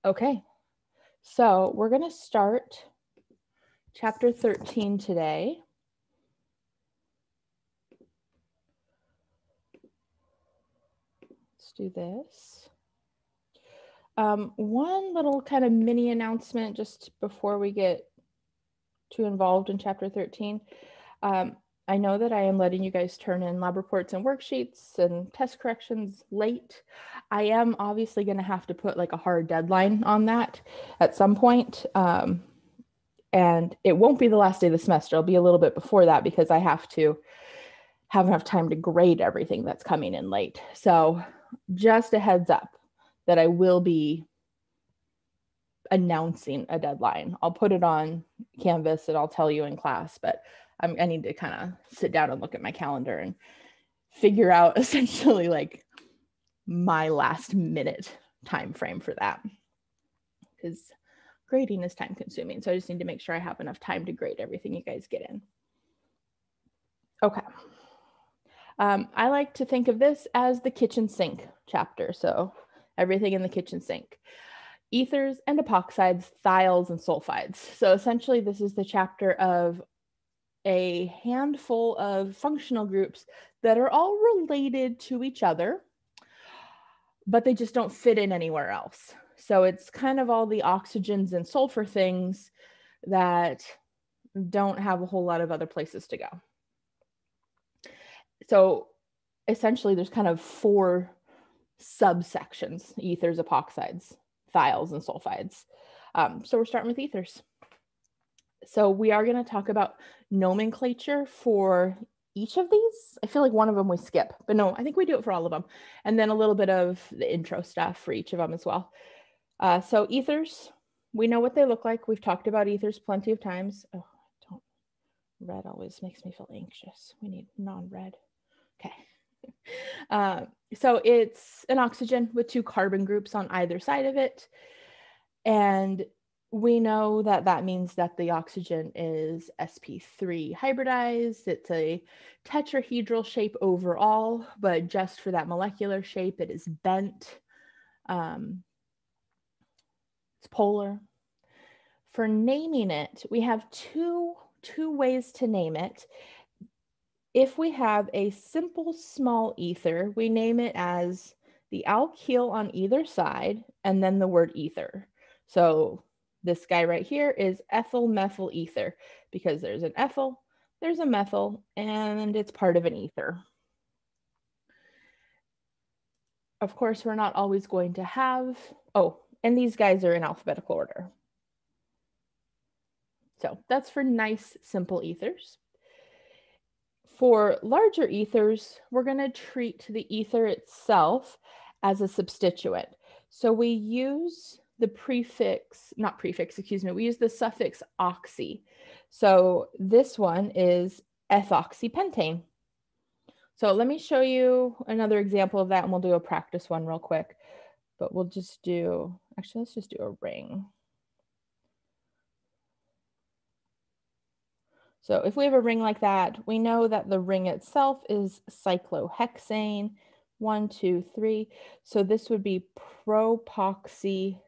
Okay, so we're going to start chapter 13 today. Let's do this. One little kind of mini announcement just before we get too involved in chapter 13. I know that I am letting you guys turn in lab reports and worksheets and test corrections late. I am obviously going to have to put like a hard deadline on that at some point. And it won't be the last day of the semester. It'll be a little bit before that because I have to have enough time to grade everything that's coming in late. So just a heads up that I will be announcing a deadline. I'll put it on Canvas and I'll tell you in class, but I need to kind of sit down and look at my calendar and figure out essentially like my last minute time frame for that, because grading is time consuming. So I just need to make sure I have enough time to grade everything you guys get in. Okay. I like to think of this as the kitchen sink chapter. So everything in the kitchen sink. Ethers and epoxides, thiols and sulfides. So essentially this is the chapter of a handful of functional groups that are all related to each other, but they just don't fit in anywhere else. So it's kind of all the oxygens and sulfur things that don't have a whole lot of other places to go. So essentially there's kind of 4 subsections: ethers, epoxides, thiols, and sulfides. So we're starting with ethers. So we are going to talk about nomenclature for each of these. I feel like one of them we skip, but no, I think we do it for all of them. And then a little bit of the intro stuff for each of them as well. So ethers, we know what they look like. We've talked about ethers plenty of times. Oh, red always makes me feel anxious. We need non-red. Okay. So it's an oxygen with 2 carbon groups on either side of it. And we know that that means that the oxygen is sp3 hybridized. It's a tetrahedral shape overall, but just for that molecular shape, it is bent. It's polar. For naming it, we have two ways to name it. If we have a simple small ether, we name it as the alkyl on either side and then the word ether. So this guy right here is ethyl methyl ether because there's an ethyl, there's a methyl, and it's part of an ether. Of course, we're not always going to have, and these guys are in alphabetical order. So that's for nice, simple ethers. For larger ethers, we're going to treat the ether itself as a substituent. So we use the we use the suffix oxy. So this one is ethoxypentane. So let me show you another example of that and we'll do a practice one real quick. But we'll just do, actually, let's just do a ring. So if we have a ring like that, we know that the ring itself is cyclohexane, 1, 2, 3. So this would be propoxy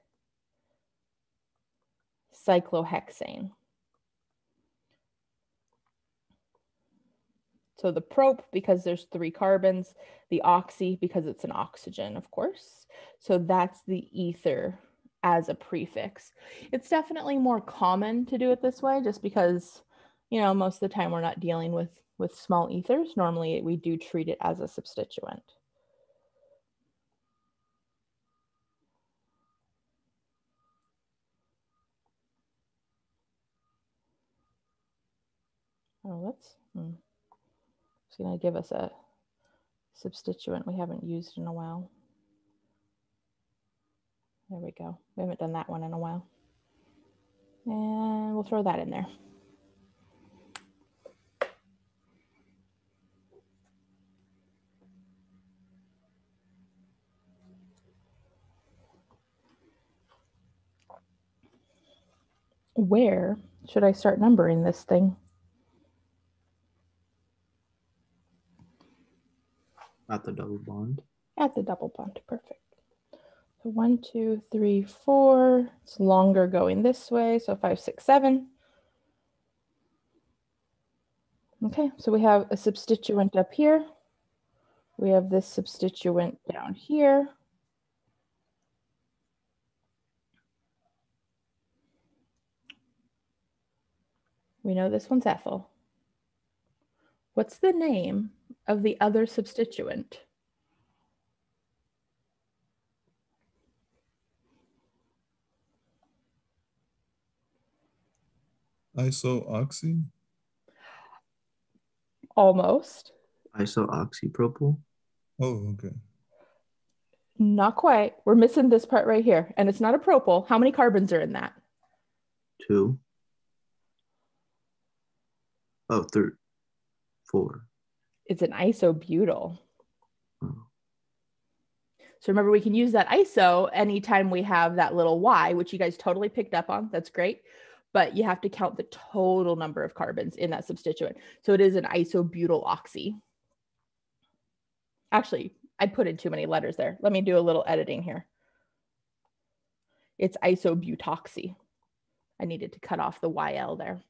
cyclohexane. So the prop because there's 3 carbons, the oxy because it's an oxygen, of course. So that's the ether as a prefix. It's definitely more common to do it this way just because, you know, most of the time we're not dealing with small ethers. Normally we do treat it as a substituent. Oh, it's going to give us a substituent we haven't used in a while. There we go. We haven't done that one in a while. And we'll throw that in there. Where should I start numbering this thing? At the double bond. At the double bond, perfect. So 1, 2, 3, 4. It's longer going this way. So 5, 6, 7. Okay, so we have a substituent up here. We have this substituent down here. We know this one's ethyl. What's the name of the other substituent? Isooxy? Almost. Isooxypropyl? Oh, okay. Not quite. We're missing this part right here. And it's not a propyl. How many carbons are in that? 2. Oh, 3. 4. It's an isobutyl. Oh. So remember, we can use that iso anytime we have that little Y, which you guys totally picked up on. That's great. But you have to count the total number of carbons in that substituent. So it is an isobutyl oxy. Actually, I put in too many letters there. Let me do a little editing here. It's isobutoxy. I needed to cut off the YL there.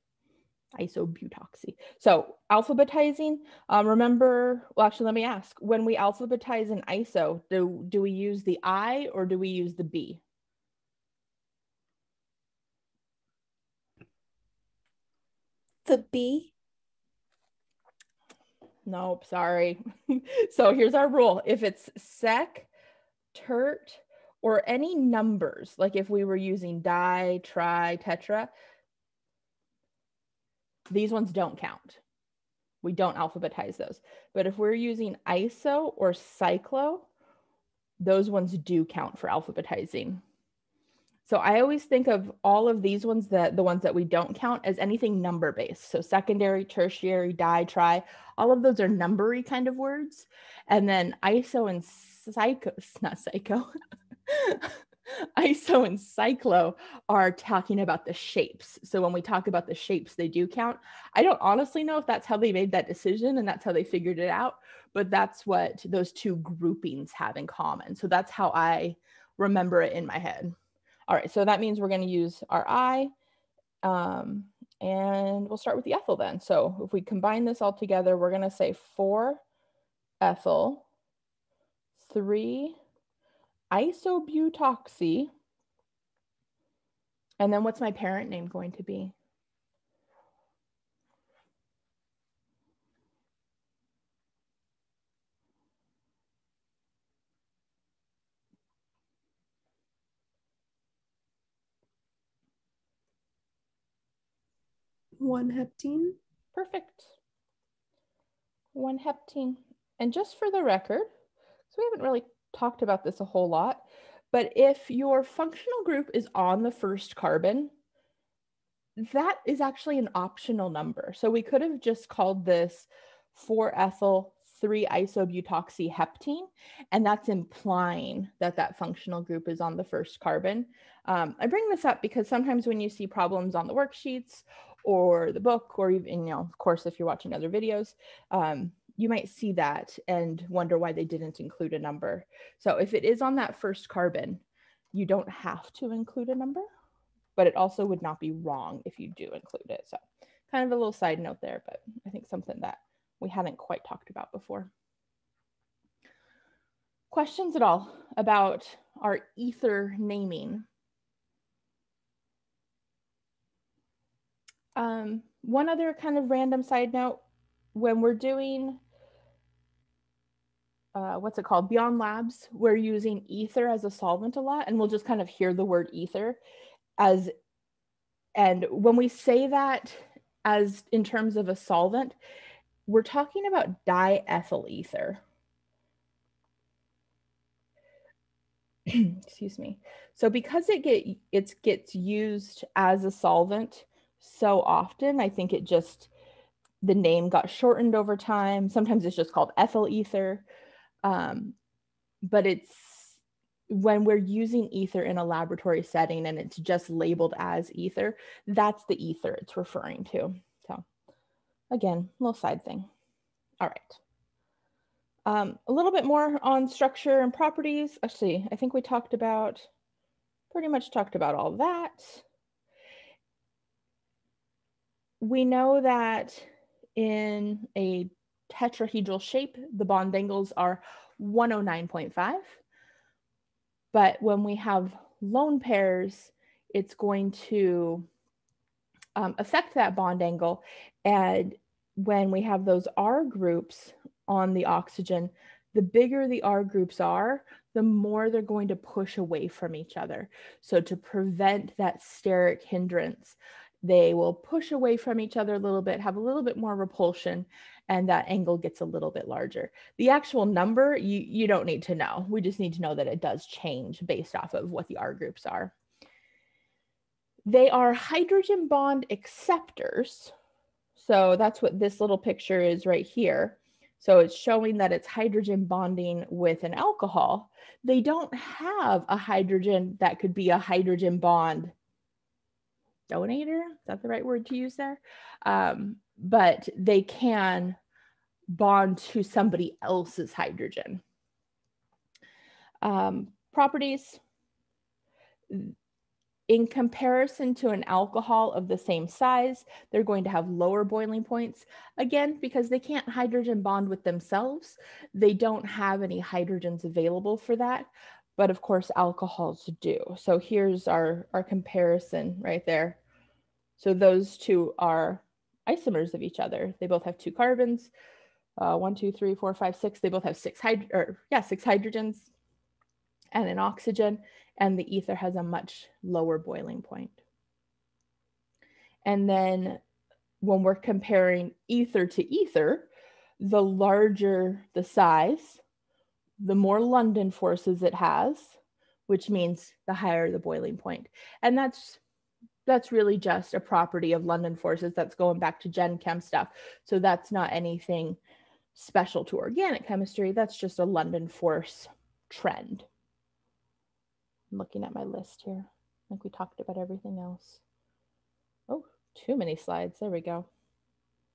Isobutoxy. So alphabetizing, remember, well, actually, let me ask, when we alphabetize an iso, do we use the I or do we use the B? The B? Nope, sorry. So here's our rule. If it's sec, tert, or any numbers, like if we were using di, tri, tetra, these ones don't count. We don't alphabetize those. But if we're using iso or cyclo, those ones do count for alphabetizing. So I always think of all of these ones, the ones that we don't count, as anything number based. So secondary, tertiary, di, tri, all of those are numbery kind of words. And then iso and iso and cyclo are talking about the shapes. So when we talk about the shapes, they do count. I don't honestly know if that's how they made that decision and that's how they figured it out, but that's what those two groupings have in common. So that's how I remember it in my head. All right, so that means we're going to use our I, and we'll start with the ethyl then. So if we combine this all together, we're going to say 4 ethyl, 3 isobutoxy, and then what's my parent name going to be? One heptene. Perfect. 1 heptene. And just for the record, so we haven't really talked about this a whole lot, but if your functional group is on the first carbon, that is actually an optional number. So we could have just called this 4 ethyl 3 isobutoxy heptene, and that's implying that that functional group is on the first carbon. I bring this up because sometimes when you see problems on the worksheets or the book, or even, of course, if you're watching other videos, you might see that and wonder why they didn't include a number. So if it is on that first carbon, you don't have to include a number, but it also would not be wrong if you do include it. So kind of a little side note there, but I think something that we hadn't quite talked about before. Questions at all about our ether naming? One other kind of random side note, when we're doing, what's it called? Beyond labs, we're using ether as a solvent a lot, and we'll just kind of hear the word ether as, and when we say that as in terms of a solvent, we're talking about diethyl ether. Excuse me. So because it gets used as a solvent so often, I think it just, the name got shortened over time. Sometimes it's just called ethyl ether. But it's, when we're using ether in a laboratory setting and it's just labeled as ether, that's the ether it's referring to. So again, little side thing. All right. A little bit more on structure and properties. Actually, I think we pretty much talked about all that. We know that in a tetrahedral shape, the bond angles are 109.5. But when we have lone pairs, it's going to affect that bond angle. And when we have those R groups on the oxygen, the bigger the R groups are, the more they're going to push away from each other. So to prevent that steric hindrance, they will push away from each other a little bit, have a little bit more repulsion, and that angle gets a little bit larger. The actual number, you don't need to know. We just need to know that it does change based off of what the R groups are. They are hydrogen bond acceptors. So that's what this little picture is right here. So it's showing that it's hydrogen bonding with an alcohol. They don't have a hydrogen that could be a hydrogen bond donator. Is that the right word to use there? But they can bond to somebody else's hydrogen. Properties. In comparison to an alcohol of the same size, they're going to have lower boiling points. Again, because they can't hydrogen bond with themselves, they don't have any hydrogens available for that. But of course, alcohols do. So here's our comparison right there. So those two are isomers of each other. They both have 2 carbons, 1, 2, 3, 4, 5, 6. They both have 6 hydrogens and an oxygen, and the ether has a much lower boiling point. And then when we're comparing ether to ether, the larger the size, the more London forces it has, which means the higher the boiling point. And that's really just a property of London forces. That's going back to Gen Chem stuff. So that's not anything special to organic chemistry. That's just a London force trend. I'm looking at my list here. I think we talked about everything else. Oh, too many slides. There we go.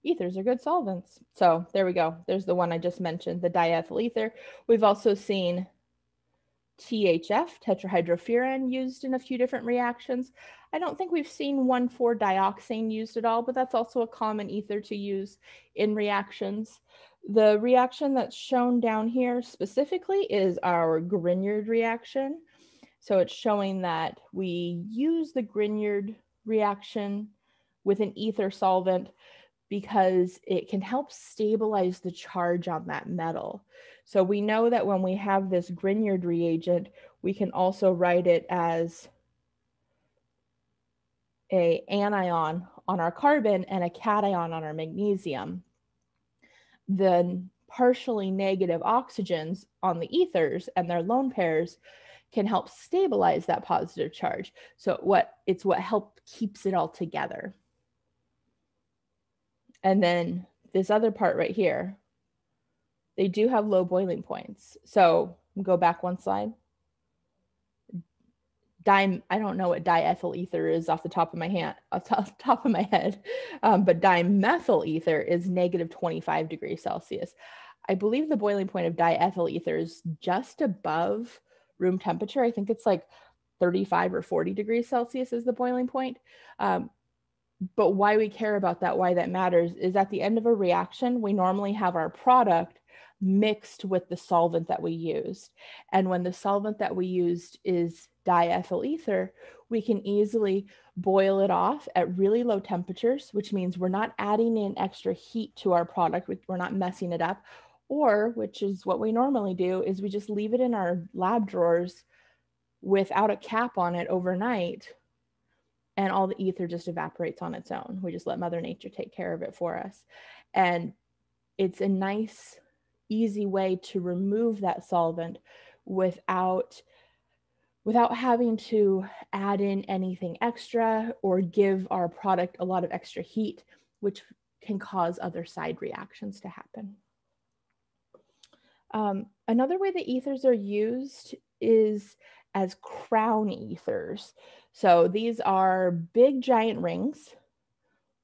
Ethers are good solvents. So there we go. There's the one I just mentioned, the diethyl ether. We've also seen THF, tetrahydrofuran, used in a few different reactions. I don't think we've seen 1,4-dioxane used at all, but that's also a common ether to use in reactions. The reaction that's shown down here specifically is our Grignard reaction. So it's showing that we use the Grignard reaction with an ether solvent because it can help stabilize the charge on that metal. So we know that when we have this Grignard reagent, we can also write it as an anion on our carbon and a cation on our magnesium. The partially negative oxygens on the ethers and their lone pairs can help stabilize that positive charge. So it's what helps keeps it all together. And then this other part right here, they do have low boiling points. So go back one slide. I don't know what diethyl ether is off the top of my head, but dimethyl ether is negative 25 degrees Celsius. I believe the boiling point of diethyl ether is just above room temperature. I think it's like 35 or 40 degrees Celsius is the boiling point. But why we care about that, why that matters, is at the end of a reaction, we normally have our product mixed with the solvent that we used. And when the solvent that we used is diethyl ether, we can easily boil it off at really low temperatures, which means we're not adding in extra heat to our product, we're not messing it up. Or, which is what we normally do, is we just leave it in our lab drawers without a cap on it overnight, and all the ether just evaporates on its own. We just let Mother Nature take care of it for us. And it's a nice, easy way to remove that solvent without having to add in anything extra or give our product a lot of extra heat, which can cause other side reactions to happen. Another way the ethers are used is as crown ethers. So these are big giant rings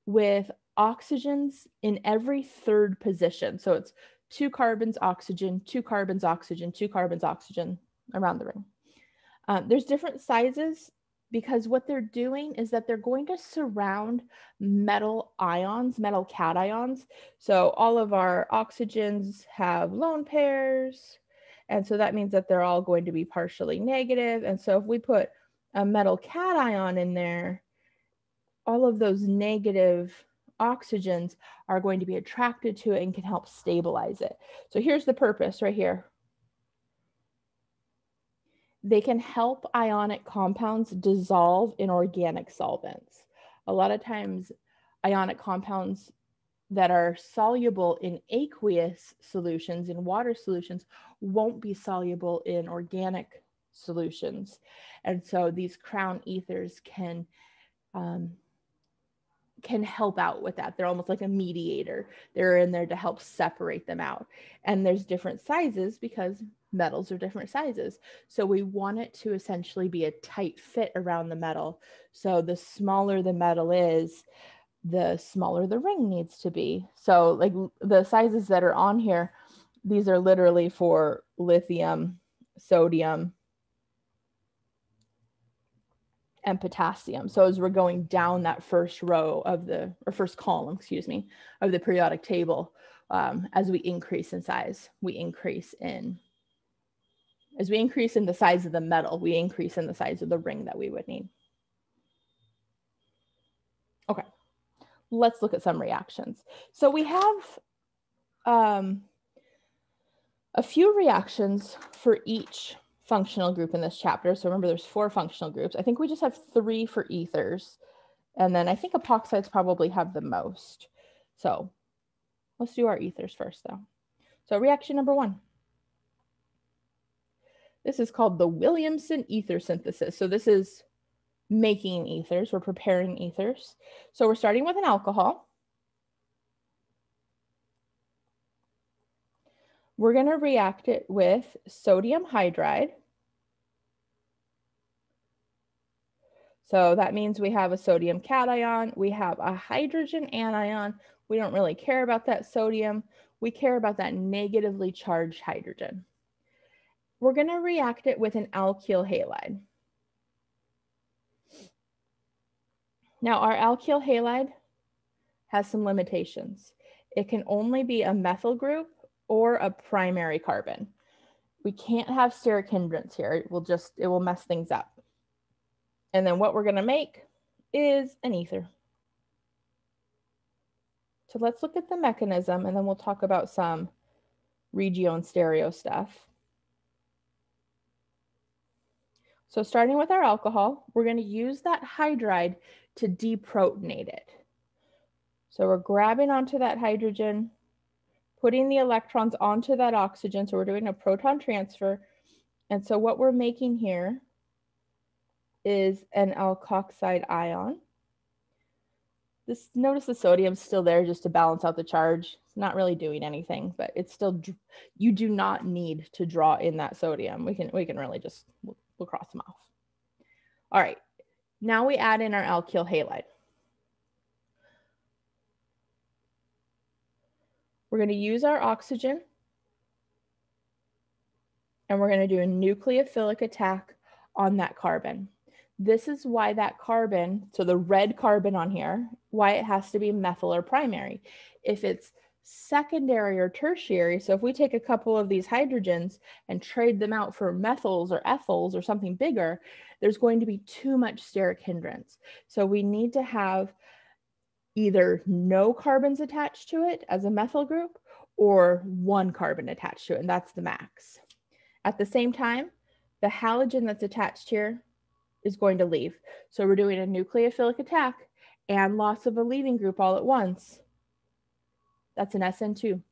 with oxygens in every third position. So it's 2 carbons, oxygen, 2 carbons, oxygen, 2 carbons, oxygen around the ring. There's different sizes because what they're doing is that they're going to surround metal ions, metal cations. So all of our oxygens have lone pairs. And so that means that they're all going to be partially negative. And so if we put a metal cation in there, all of those negative oxygens are going to be attracted to it and can help stabilize it. So here's the purpose right here. They can help ionic compounds dissolve in organic solvents. A lot of times, ionic compounds that are soluble in aqueous solutions, in water solutions, won't be soluble in organic solutions. And so these crown ethers can help out with that. They're almost like a mediator. They're in there to help separate them out. And there's different sizes because metals are different sizes. So we want it to essentially be a tight fit around the metal. So the smaller the metal is, the smaller the ring needs to be. So like the sizes that are on here, these are literally for lithium, sodium, and potassium. So as we're going down that first row of the, or first column, excuse me, of the periodic table, as we increase in size, as we increase in the size of the metal, we increase in the size of the ring that we would need. Okay, let's look at some reactions. So we have a few reactions for each functional group in this chapter. So remember, there's 4 functional groups. I think we just have 3 for ethers. And then I think epoxides probably have the most. So let's do our ethers first though. So reaction number 1. This is called the Williamson ether synthesis. So this is making ethers. We're preparing ethers. So we're starting with an alcohol. We're going to react it with sodium hydride. So that means we have a sodium cation. We have a hydrogen anion. We don't really care about that sodium. We care about that negatively charged hydrogen. We're going to react it with an alkyl halide. Now, our alkyl halide has some limitations. It can only be a methyl group or a primary carbon. We can't have steric hindrance here. It will mess things up. And then what we're going to make is an ether. So let's look at the mechanism, and then we'll talk about some regio and stereo stuff. So starting with our alcohol, we're going to use that hydride to deprotonate it. So we're grabbing onto that hydrogen, putting the electrons onto that oxygen. So we're doing a proton transfer. And so what we're making here is an alkoxide ion. Notice the sodium's still there just to balance out the charge. It's not really doing anything, but it's still, you do not need to draw in that sodium. We can really just, we'll cross them off. All right, now we add in our alkyl halide. We're going to use our oxygen, and we're going to do a nucleophilic attack on that carbon. This is why that carbon, so the red carbon on here, why it has to be methyl or primary. If it's secondary or tertiary, so if we take a couple of these hydrogens and trade them out for methyls or ethyls or something bigger, there's going to be too much steric hindrance. So we need to have either no carbons attached to it as a methyl group or 1 carbon attached to it, and that's the max. At the same time, the halogen that's attached here is going to leave. So we're doing a nucleophilic attack and loss of a leaving group all at once. That's an SN2.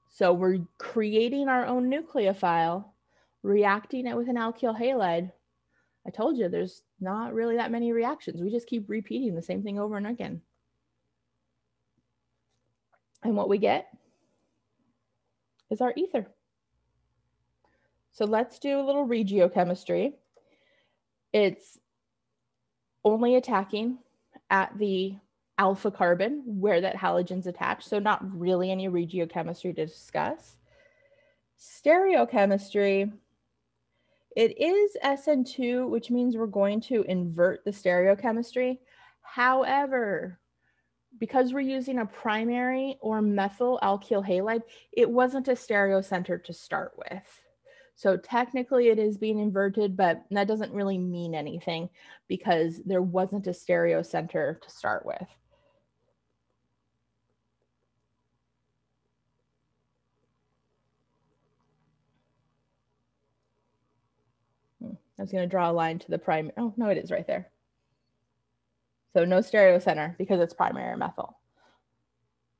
So we're creating our own nucleophile, reacting it with an alkyl halide. I told you there's not really that many reactions. We just keep repeating the same thing over and again. And what we get is our ether. So let's do a little regiochemistry. It's only attacking at the alpha carbon where that halogen's attached. So not really any regiochemistry to discuss. Stereochemistry, it is SN2, which means we're going to invert the stereochemistry. However, because we're using a primary or methyl alkyl halide, it wasn't a stereocenter to start with. So technically it is being inverted, but that doesn't really mean anything because there wasn't a stereocenter to start with. I was going to draw a line to the primary. Oh, no, it is right there. So no stereocenter because it's primary methyl.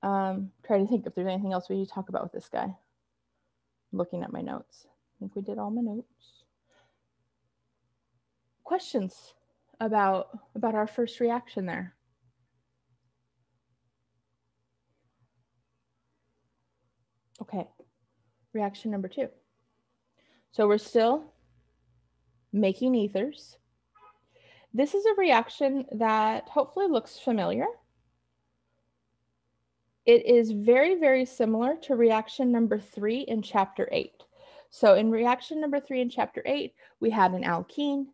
Try to think if there's anything else we need to talk about with this guy. I'm looking at my notes. I think we did all my notes. Questions about our first reaction there? Okay, reaction number 2. So we're still making ethers. This is a reaction that hopefully looks familiar. It is very, very similar to reaction number 3 in chapter 8. So in reaction number 3 in chapter 8, we had an alkene.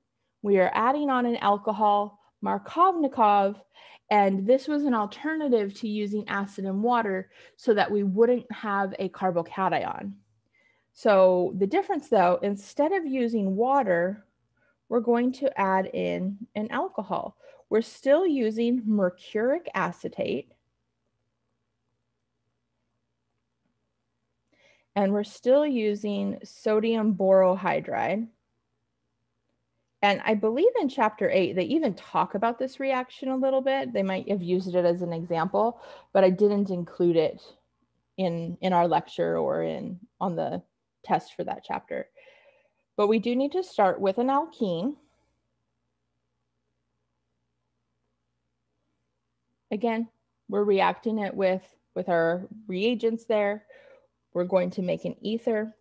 We are adding on an alcohol, Markovnikov, and this was an alternative to using acid and water so that we wouldn't have a carbocation. So the difference though, instead of using water, we're going to add in an alcohol. We're still using mercuric acetate, and we're still using sodium borohydride. And I believe in chapter 8, they even talk about this reaction a little bit. They might have used it as an example, but I didn't include it in our lecture or on the test for that chapter. But we do need to start with an alkene. Again, we're reacting it with our reagents there. We're going to make an ether.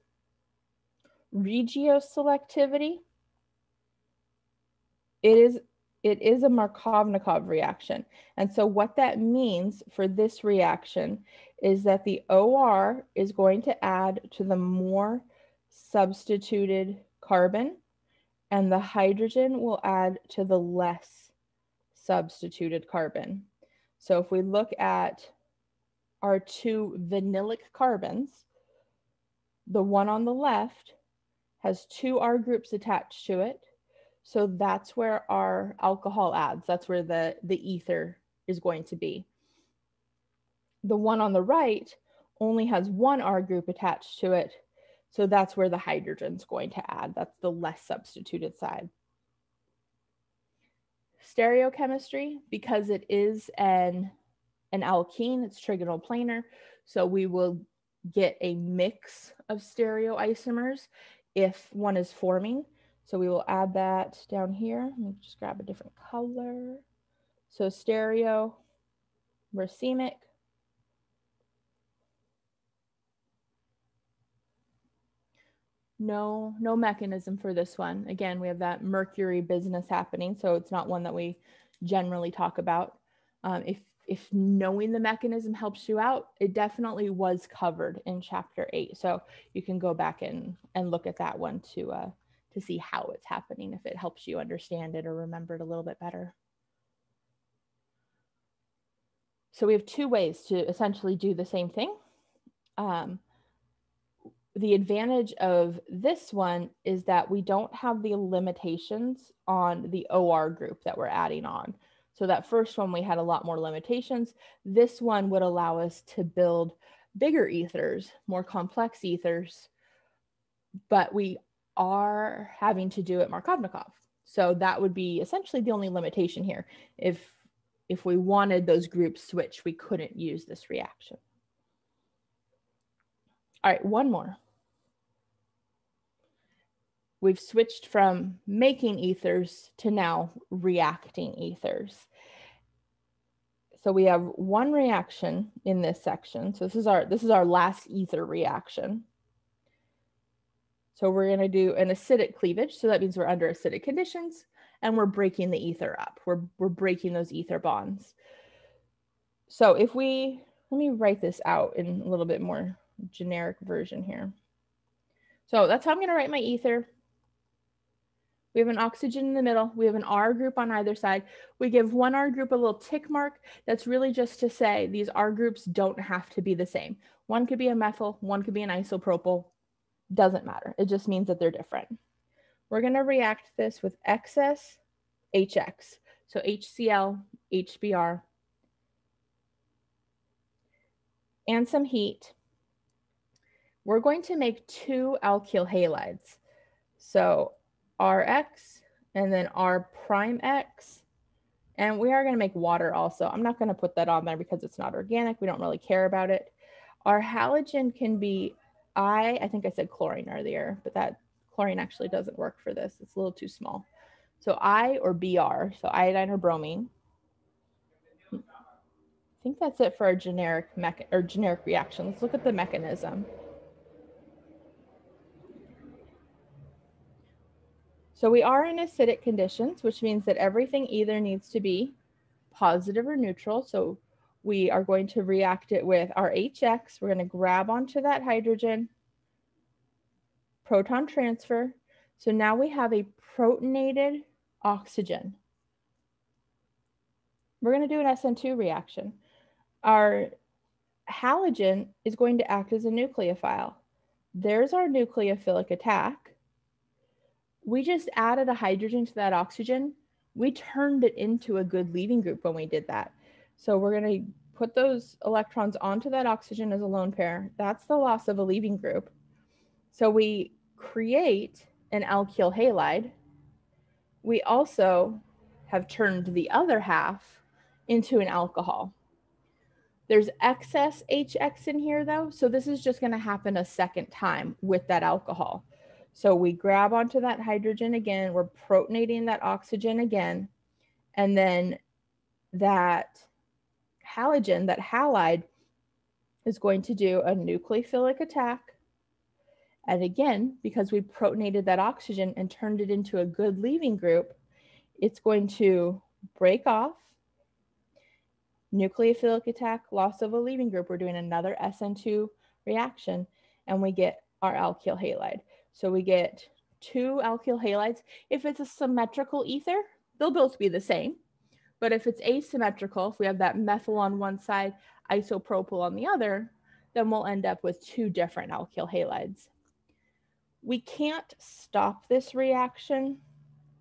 Regioselectivity, it is a Markovnikov reaction. And so what that means for this reaction is that the OR is going to add to the more substituted carbon, and the hydrogen will add to the less substituted carbon. So if we look at our 2 vinylic carbons, the one on the left has 2 R groups attached to it. So that's where our alcohol adds. That's where the ether is going to be. The one on the right only has 1 R group attached to it. So that's where the hydrogen's going to add. That's the less substituted side. Stereochemistry, because it is an alkene, it's trigonal planar. So we will get a mix of stereoisomers if one is forming. So we will add that down here. Let me just grab a different color. So stereo, racemic. No mechanism for this one. Again, we have that mercury business happening, so it's not one that we generally talk about. If knowing the mechanism helps you out, it definitely was covered in chapter 8. So you can go back and look at that one to see how it's happening, if it helps you understand it or remember it a little bit better. So we have 2 ways to essentially do the same thing. The advantage of this one is that we don't have the limitations on the OR group that we're adding on. So that first one, we had a lot more limitations. This one would allow us to build bigger ethers, more complex ethers, but we are having to do it Markovnikov. So that would be essentially the only limitation here. If we wanted those groups switched, we couldn't use this reaction. All right, one more. We've switched from making ethers to now reacting ethers. So we have one reaction in this section. So this is our last ether reaction. So we're going to do an acidic cleavage. So that means we're under acidic conditions and we're breaking the ether up. We're breaking those ether bonds. So if we, let me write this out in a little bit more generic version here. So that's how I'm going to write my ether. We have an oxygen in the middle. We have an R group on either side. We give one R group a little tick mark. That's really just to say these R groups don't have to be the same. One could be a methyl, one could be an isopropyl. Doesn't matter. It just means that they're different. We're going to react this with excess HX. So HCl, HBr, and some heat. We're going to make 2 alkyl halides. So Rx and then R prime X. And we are going to make water also. I'm not going to put that on there because it's not organic. We don't really care about it. Our halogen can be I think I said chlorine earlier, but that chlorine actually doesn't work for this. It's a little too small. So I or Br, so iodine or bromine. I think that's it for our generic reaction. Let's look at the mechanism. So we are in acidic conditions, which means that everything either needs to be positive or neutral. So we are going to react it with our HX. We're going to grab onto that hydrogen, proton transfer. So now we have a protonated oxygen. We're going to do an SN2 reaction. Our halogen is going to act as a nucleophile. There's our nucleophilic attack. We just added a hydrogen to that oxygen. We turned it into a good leaving group when we did that. So we're going to put those electrons onto that oxygen as a lone pair. That's the loss of a leaving group. So we create an alkyl halide. We also have turned the other half into an alcohol. There's excess HX in here though, so this is just going to happen a second time with that alcohol. So we grab onto that hydrogen again, we're protonating that oxygen again, and then that halogen, that halide, is going to do a nucleophilic attack. And again, because we protonated that oxygen and turned it into a good leaving group, it's going to break off. Nucleophilic attack, loss of a leaving group. We're doing another SN2 reaction, and we get our alkyl halide. So we get 2 alkyl halides. If it's a symmetrical ether, they'll both be the same. But if it's asymmetrical, if we have that methyl on one side, isopropyl on the other, then we'll end up with 2 different alkyl halides. We can't stop this reaction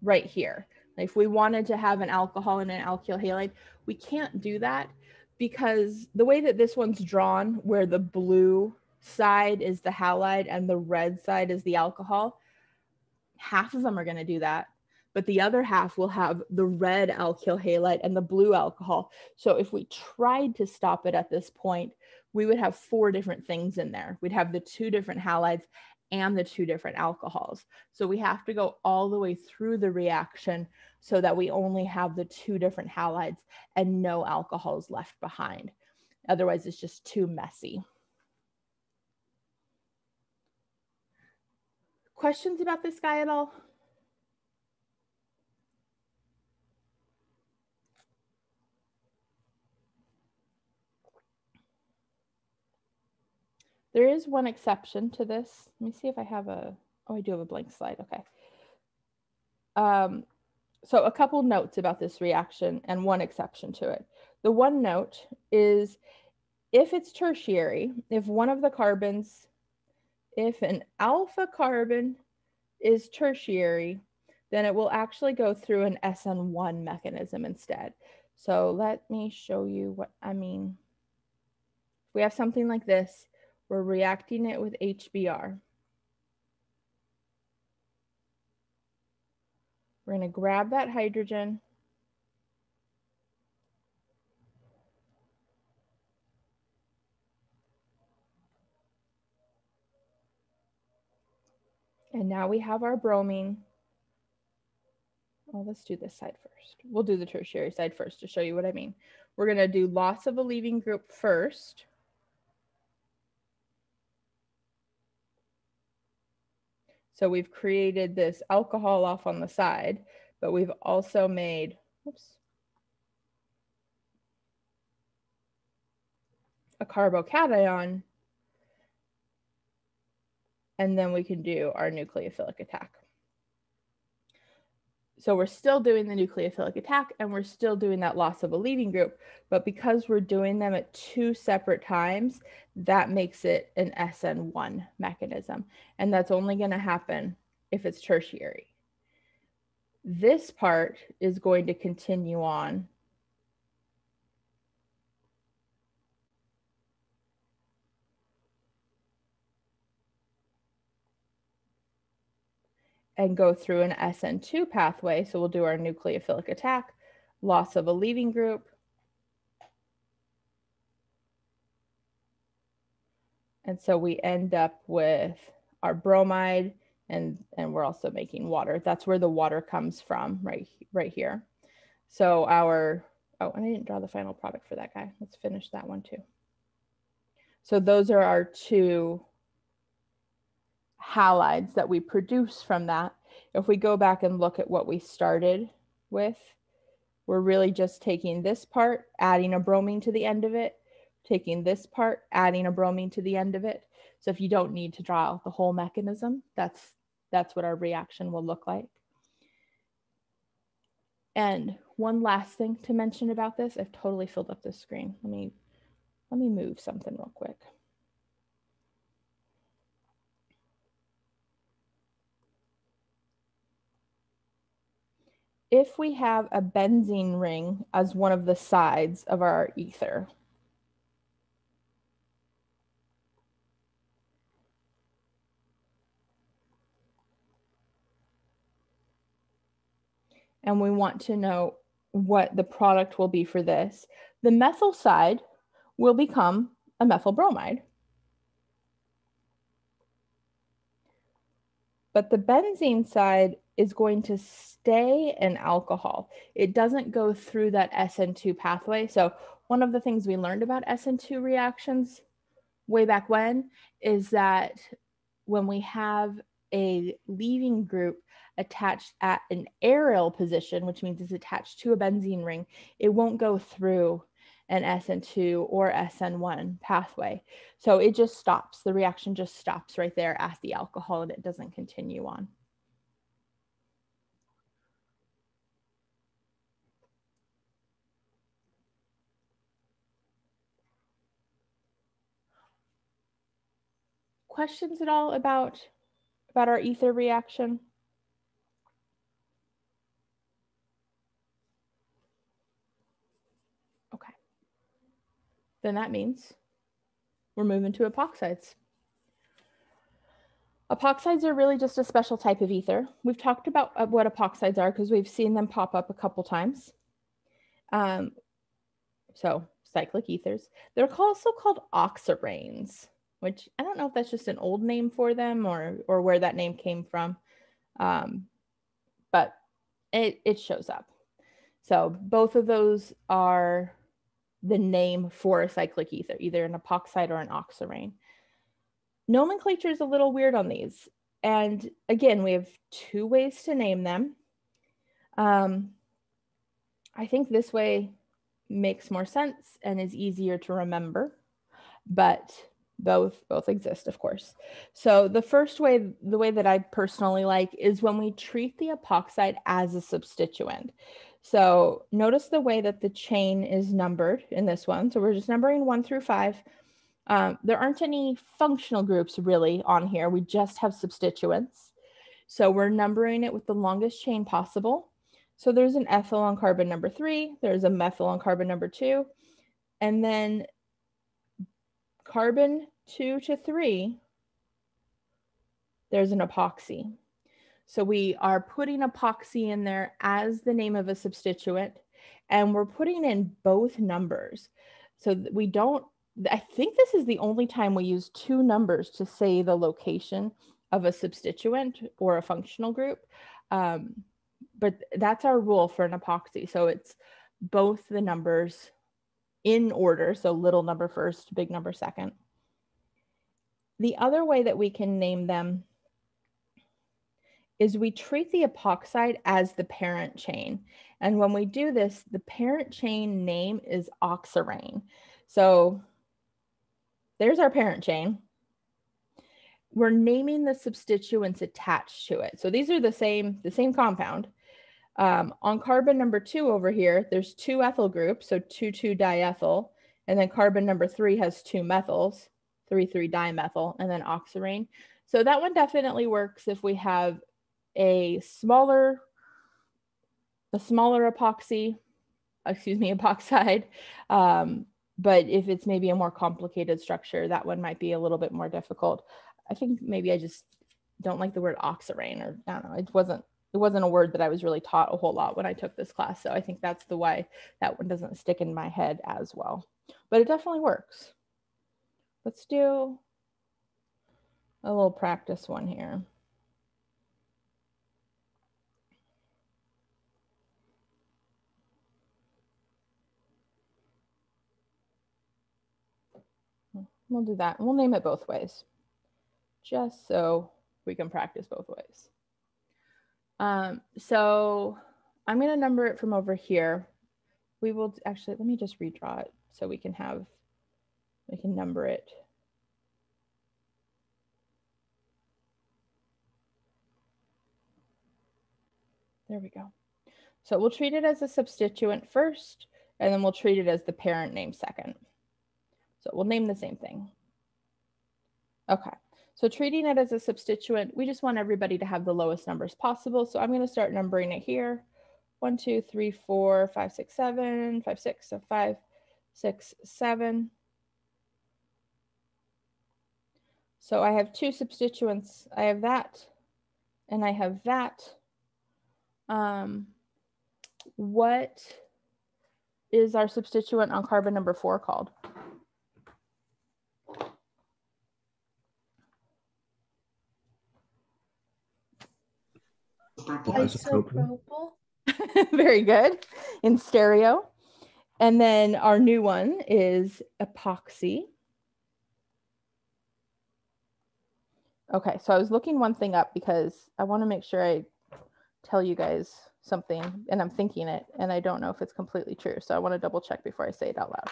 right here. If we wanted to have an alcohol and an alkyl halide, we can't do that because the way that this one's drawn, where the blue side is the halide and the red side is the alcohol, half of them are going to do that, but the other half will have the red alkyl halide and the blue alcohol. So if we tried to stop it at this point, we would have 4 different things in there. We'd have the 2 different halides and the 2 different alcohols. So we have to go all the way through the reaction so that we only have the 2 different halides and no alcohols left behind. Otherwise, it's just too messy. Questions about this guy at all? There is one exception to this. Let me see if I have a, oh, I do have a blank slide. Okay. So a couple notes about this reaction and one exception to it. The one note is if it's tertiary, if one of the carbons, if an alpha carbon is tertiary, then it will actually go through an SN1 mechanism instead. So let me show you what I mean. If we have something like this, we're reacting it with HBr. We're going to grab that hydrogen. And now we have our bromine. Well, let's do this side first. We'll do the tertiary side first to show you what I mean. We're going to do loss of a leaving group first. So we've created this alcohol off on the side, but we've also made, oops, a carbocation, and then we can do our nucleophilic attack. So we're still doing the nucleophilic attack and we're still doing that loss of a leaving group, but because we're doing them at 2 separate times, that makes it an SN1 mechanism. And that's only going to happen if it's tertiary. This part is going to continue on and go through an SN2 pathway. So we'll do our nucleophilic attack, loss of a leaving group, and so we end up with our bromide, and we're also making water. That's where the water comes from, right here. So our, oh, and I didn't draw the final product for that guy. Let's finish that one too. So those are our 2 halides that we produce from that. If we go back and look at what we started with, we're really just taking this part, adding a bromine to the end of it, taking this part, adding a bromine to the end of it. So if you don't need to draw the whole mechanism, that's what our reaction will look like. And one last thing to mention about this, I've totally filled up this screen. Let me move something real quick. If we have a benzene ring as one of the sides of our ether, and we want to know what the product will be for this, the methyl side will become a methyl bromide. But the benzene side is going to stay an alcohol. It doesn't go through that SN2 pathway. So one of the things we learned about SN2 reactions way back when is that when we have a leaving group attached at an aryl position, which means it's attached to a benzene ring, it won't go through an SN2 or SN1 pathway. So it just stops. The reaction just stops right there at the alcohol and it doesn't continue on. Questions at all about our ether reaction? Okay. Then that means we're moving to epoxides. Epoxides are really just a special type of ether. We've talked about what epoxides are because we've seen them pop up a couple times. So cyclic ethers. They're also called oxiranes, which I don't know if that's just an old name for them or where that name came from, but it shows up. So both of those are the name for a cyclic ether, either an epoxide or an oxirane. Nomenclature is a little weird on these. And again, we have 2 ways to name them. I think this way makes more sense and is easier to remember, but both exist, of course. So the first way, the way that I personally like, is when we treat the epoxide as a substituent. So notice the way that the chain is numbered in this one. So we're just numbering 1 through 5. There aren't any functional groups really on here. We just have substituents. So we're numbering it with the longest chain possible. So there's an ethyl on carbon number 3. There's a methyl on carbon number 2. And then carbon 2 to 3, there's an epoxy. So we are putting epoxy in there as the name of a substituent, and we're putting in both numbers. So we don't, I think this is the only time we use 2 numbers to say the location of a substituent or a functional group. But that's our rule for an epoxy. So it's both the numbers in order. So little number first, big number second. The other way that we can name them is we treat the epoxide as the parent chain. And when we do this, the parent chain name is oxirane. So there's our parent chain. We're naming the substituents attached to it. So these are the same compound. On carbon number 2 over here, there's 2 ethyl groups, so 2,2-diethyl, and then carbon number 3 has 2 methyls, 3,3-dimethyl, and then oxirane. So that one definitely works if we have a smaller epoxide. But if it's maybe a more complicated structure, that one might be a little bit more difficult. I think maybe I just don't like the word oxirane, or I don't know. It wasn't a word that I was really taught a whole lot when I took this class. So I think that's the why that one doesn't stick in my head as well. But it definitely works. Let's do a little practice one here. We'll do that. We'll name it both ways, just so we can practice both ways. So I'm going to number it from over here. We will actually, let me just redraw it so we can number it. There we go. So we'll treat it as a substituent first, and then we'll treat it as the parent name second. So we'll name the same thing. Okay, so treating it as a substituent, we just want everybody to have the lowest numbers possible. So I'm going to start numbering it here. 1, 2, 3, 4, 5, 6, 7, 5, 6, so 5, 6, 7. So I have 2 substituents. I have that, and I have that. What is our substituent on carbon number 4 called? Isopropyl. Very good, in stereo. And then our new one is epoxy. Okay, so I was looking one thing up because I want to make sure I tell you guys something, and I'm thinking it, and I don't know if it's completely true. So I want to double check before I say it out loud.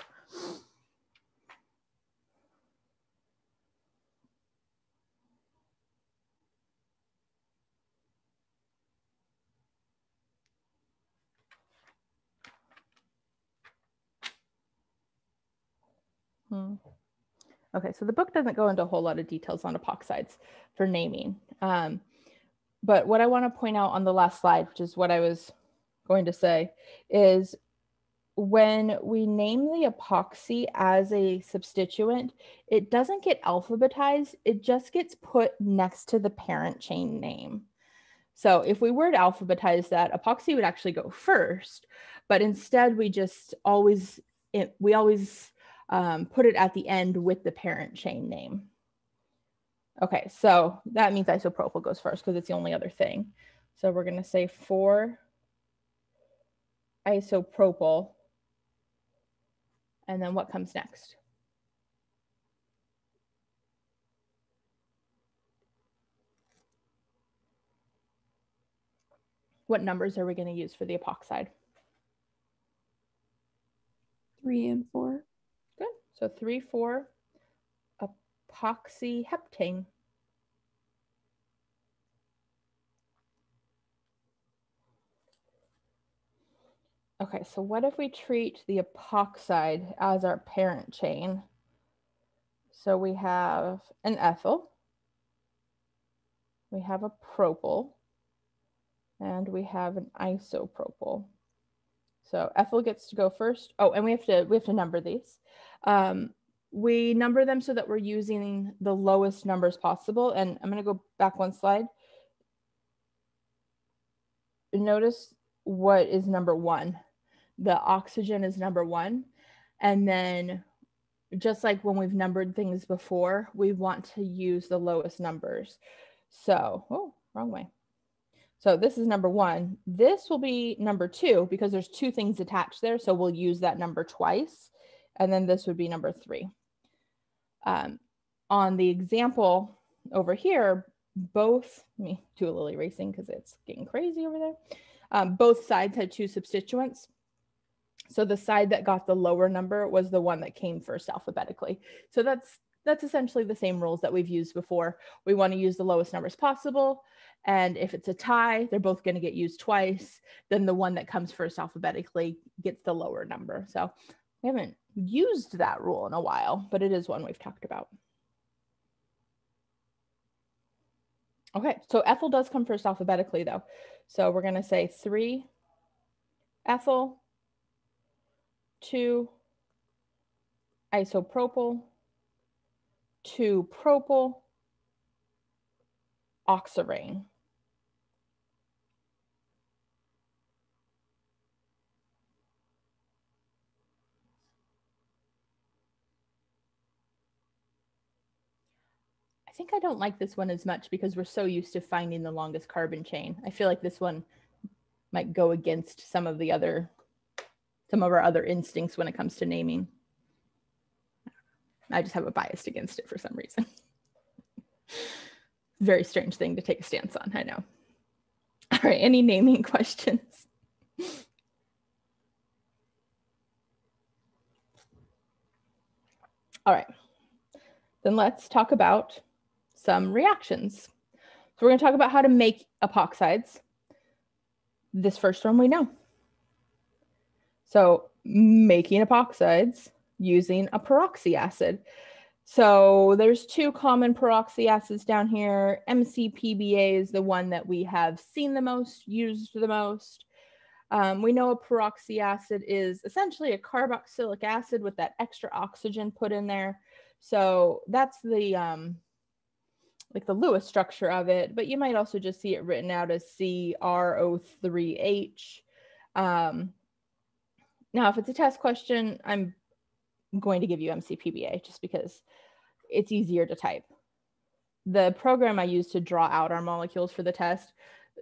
Okay, so the book doesn't go into a whole lot of details on epoxides for naming. But what I want to point out on the last slide, which is what I was going to say, is when we name the epoxy as a substituent, it doesn't get alphabetized. It just gets put next to the parent chain name. So if we were to alphabetize that, epoxy would actually go first, but instead we just always put it at the end with the parent chain name. Okay, so that means isopropyl goes first because it's the only other thing. So we're going to say 4 isopropyl, and then what comes next? What numbers are we going to use for the epoxide? 3 and 4. Good. So 3, 4, epoxy heptane. Okay, so what if we treat the epoxide as our parent chain? So we have an ethyl, we have a propyl, and we have an isopropyl. So ethyl gets to go first. Oh, and we have to number these. We number them so that we're using the lowest numbers possible. And I'm going to go back one slide. Notice what is number 1. The oxygen is number 1. And then just like when we've numbered things before, we want to use the lowest numbers. So, oh, wrong way. So this is number 1. This will be number 2 because there's 2 things attached there. So we'll use that number twice. And then this would be number 3. On the example over here, both, let me do a little erasing because it's getting crazy over there. Both sides had 2 substituents. So the side that got the lower number was the one that came first alphabetically. So that's that's essentially the same rules that we've used before. We want to use the lowest numbers possible. And if it's a tie, they're both going to get used twice. Then the one that comes first alphabetically gets the lower number. So we haven't used that rule in a while, but it is one we've talked about. Okay, so ethyl does come first alphabetically though. So we're going to say 3 ethyl, 2 isopropyl, 2 propyl, oxirane. I think I don't like this one as much because we're so used to finding the longest carbon chain. I feel like this one might go against some of our other instincts when it comes to naming. I just have a bias against it for some reason. Very strange thing to take a stance on, I know. All right, any naming questions? All right, then let's talk about some reactions. So we're going to talk about how to make epoxides. This first one we know. So making epoxides using a peroxy acid. So there's 2 common peroxy acids down here. MCPBA is the one that we have seen the most, used the most. We know a peroxy acid is essentially a carboxylic acid with that extra oxygen put in there. So that's the like the Lewis structure of it, but you might also just see it written out as CrO3H. Now, if it's a test question, I'm going to give you MCPBA just because it's easier to type. The program I use to draw out our molecules for the test,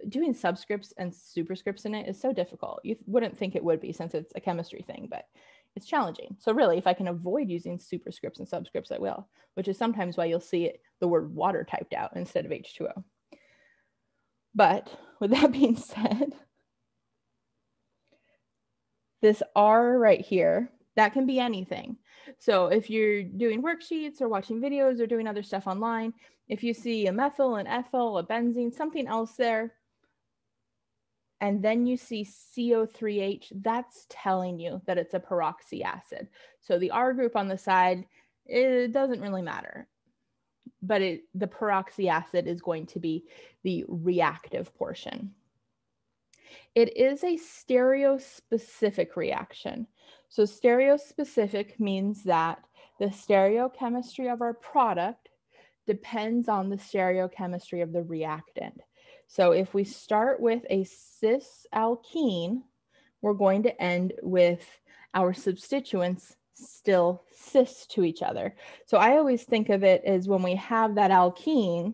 doing subscripts and superscripts in it is so difficult. You wouldn't think it would be since it's a chemistry thing, but it's challenging. So really, if I can avoid using superscripts and subscripts, I will, which is sometimes why you'll see the word water typed out instead of H2O. But with that being said, this R right here, that can be anything. So if you're doing worksheets or watching videos or doing other stuff online, if you see a methyl, an ethyl, a benzene, something else there, and then you see CO3H, that's telling you that it's a peroxy acid. So the R group on the side, it doesn't really matter, but the peroxy acid is going to be the reactive portion. It is a stereospecific reaction. So stereospecific means that the stereochemistry of our product depends on the stereochemistry of the reactant. So if we start with a cis alkene, we're going to end with our substituents still cis to each other. So I always think of it as when we have that alkene,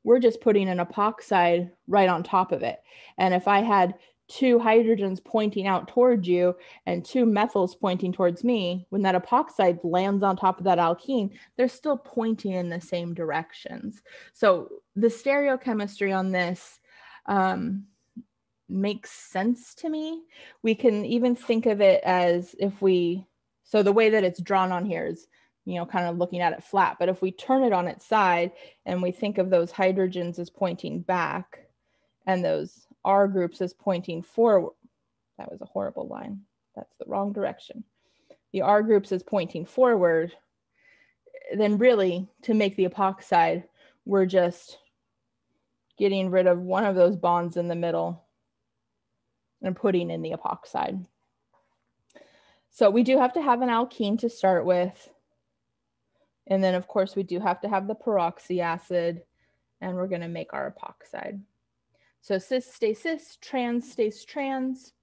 we're just putting an epoxide right on top of it. And if I had 2 hydrogens pointing out towards you and 2 methyls pointing towards me, when that epoxide lands on top of that alkene, they're still pointing in the same directions. So the stereochemistry on this makes sense to me. We can even think of it as so the way that it's drawn on here is, kind of looking at it flat, but if we turn it on its side and we think of those hydrogens as pointing back and those R groups as pointing forward, that was a horrible line. That's the wrong direction. The R groups as pointing forward, then really to make the epoxide, we're just getting rid of one of those bonds in the middle and putting in the epoxide. So we do have to have an alkene to start with. And then of course we do have to have the peroxy acid, and we're going to make our epoxide. So cis stays cis, trans stays trans,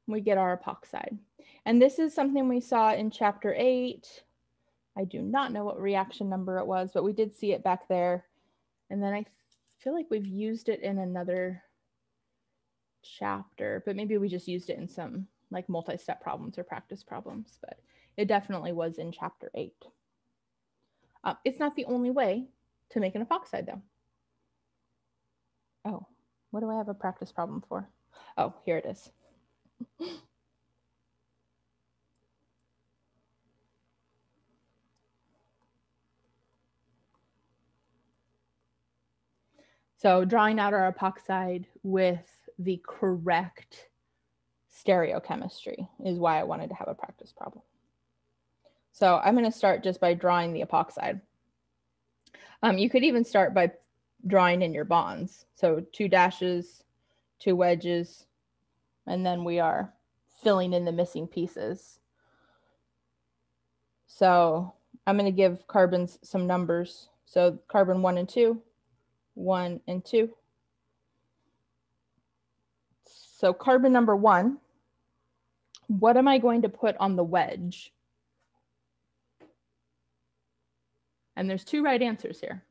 we get our epoxide. And this is something we saw in chapter 8. I do not know what reaction number it was, but we did see it back there. And then I feel like we've used it in another chapter, but maybe we just used it in some like multi-step problems or practice problems, but it definitely was in chapter 8. It's not the only way to make an epoxide though. Oh, what do I have a practice problem for? Oh, here it is. So drawing out our epoxide with the correct stereochemistry is why I wanted to have a practice problem. So I'm going to start just by drawing the epoxide. You could even start by drawing in your bonds. So 2 dashes, 2 wedges, and then we are filling in the missing pieces. So I'm going to give carbons some numbers. So carbon 1 and 2, 1 and 2. So carbon number 1, what am I going to put on the wedge? And there's 2 right answers here.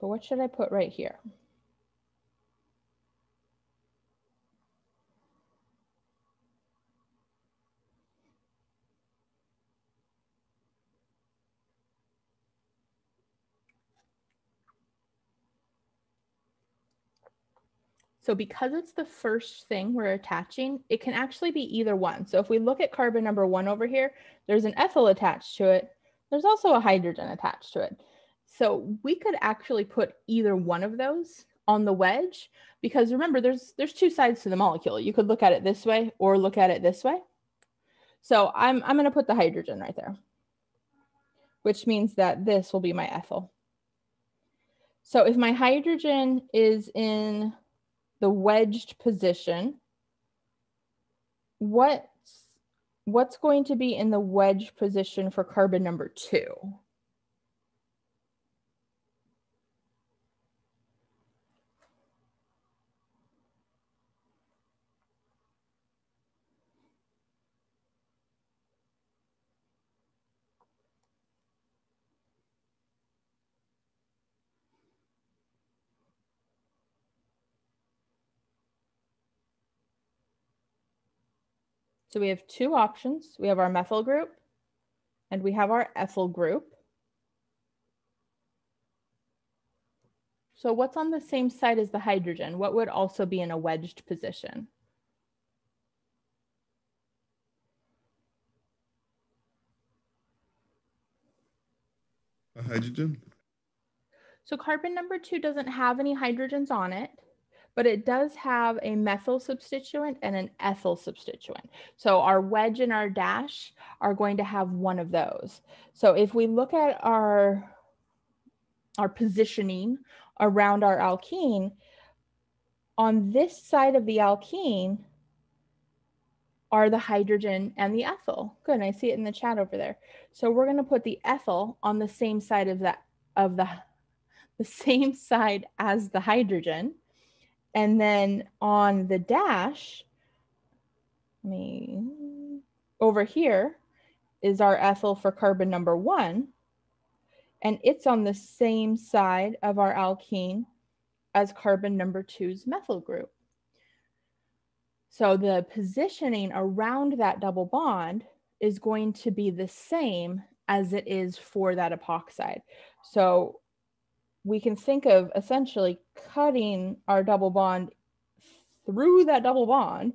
But what should I put right here? So because it's the first thing we're attaching, it can actually be either one. So if we look at carbon number 1 over here, there's an ethyl attached to it. There's also a hydrogen attached to it. So we could actually put either one of those on the wedge, because remember, there's 2 sides to the molecule. You could look at it this way or look at it this way. So I'm going to put the hydrogen right there, which means that this will be my ethyl. So if my hydrogen is in the wedged position, what's going to be in the wedged position for carbon number 2? So we have 2 options. We have our methyl group and we have our ethyl group. So what's on the same side as the hydrogen? What would also be in a wedged position? A hydrogen? So carbon number 2 doesn't have any hydrogens on it, but it does have a methyl substituent and an ethyl substituent. So our wedge and our dash are going to have one of those. So if we look at our positioning around our alkene, on this side of the alkene are the hydrogen and the ethyl. Good, I see it in the chat over there. So we're going to put the ethyl on the same side of the same side as the hydrogen. And then on the dash, over here is our ethyl for carbon number 1. And it's on the same side of our alkene as carbon number 2's methyl group. So the positioning around that double bond is going to be the same as it is for that epoxide. So we can think of essentially cutting our double bond through that double bond,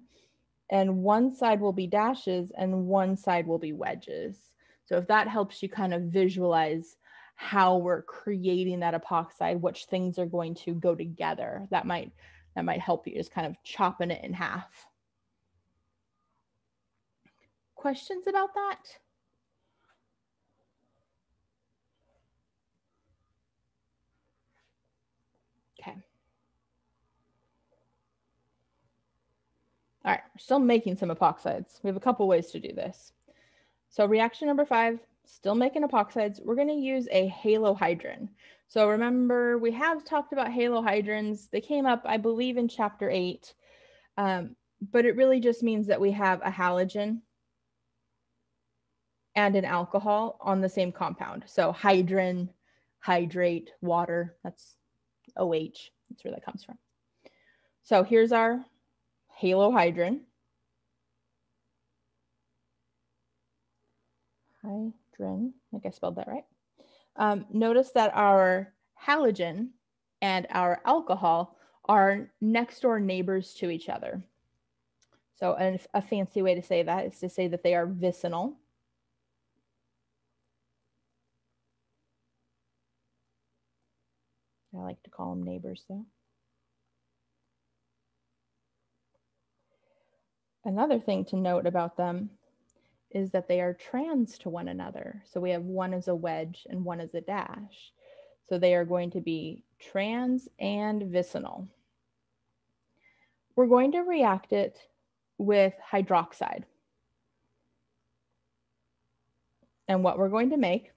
and one side will be dashes and one side will be wedges. So if that helps you kind of visualize how we're creating that epoxide, which things are going to go together, that might help you, just kind of chopping it in half. Questions about that? Okay. All right, we're still making some epoxides. We have a couple ways to do this. So reaction number 5, still making epoxides. We're going to use a halohydrin. So remember, we have talked about halohydrins. They came up, I believe, in chapter 8, but it really just means that we have a halogen and an alcohol on the same compound. So hydrin, hydrate, water, that's OH. That's where that comes from. So here's our halohydrin. Hydrin, I think I spelled that right. Notice that our halogen and our alcohol are next door neighbors to each other. So a fancy way to say that is to say that they are vicinal. I like to call them neighbors though. Another thing to note about them is that they are trans to one another. So we have one as a wedge and one as a dash. So they are going to be trans and vicinal. We're going to react it with hydroxide. And what we're going to make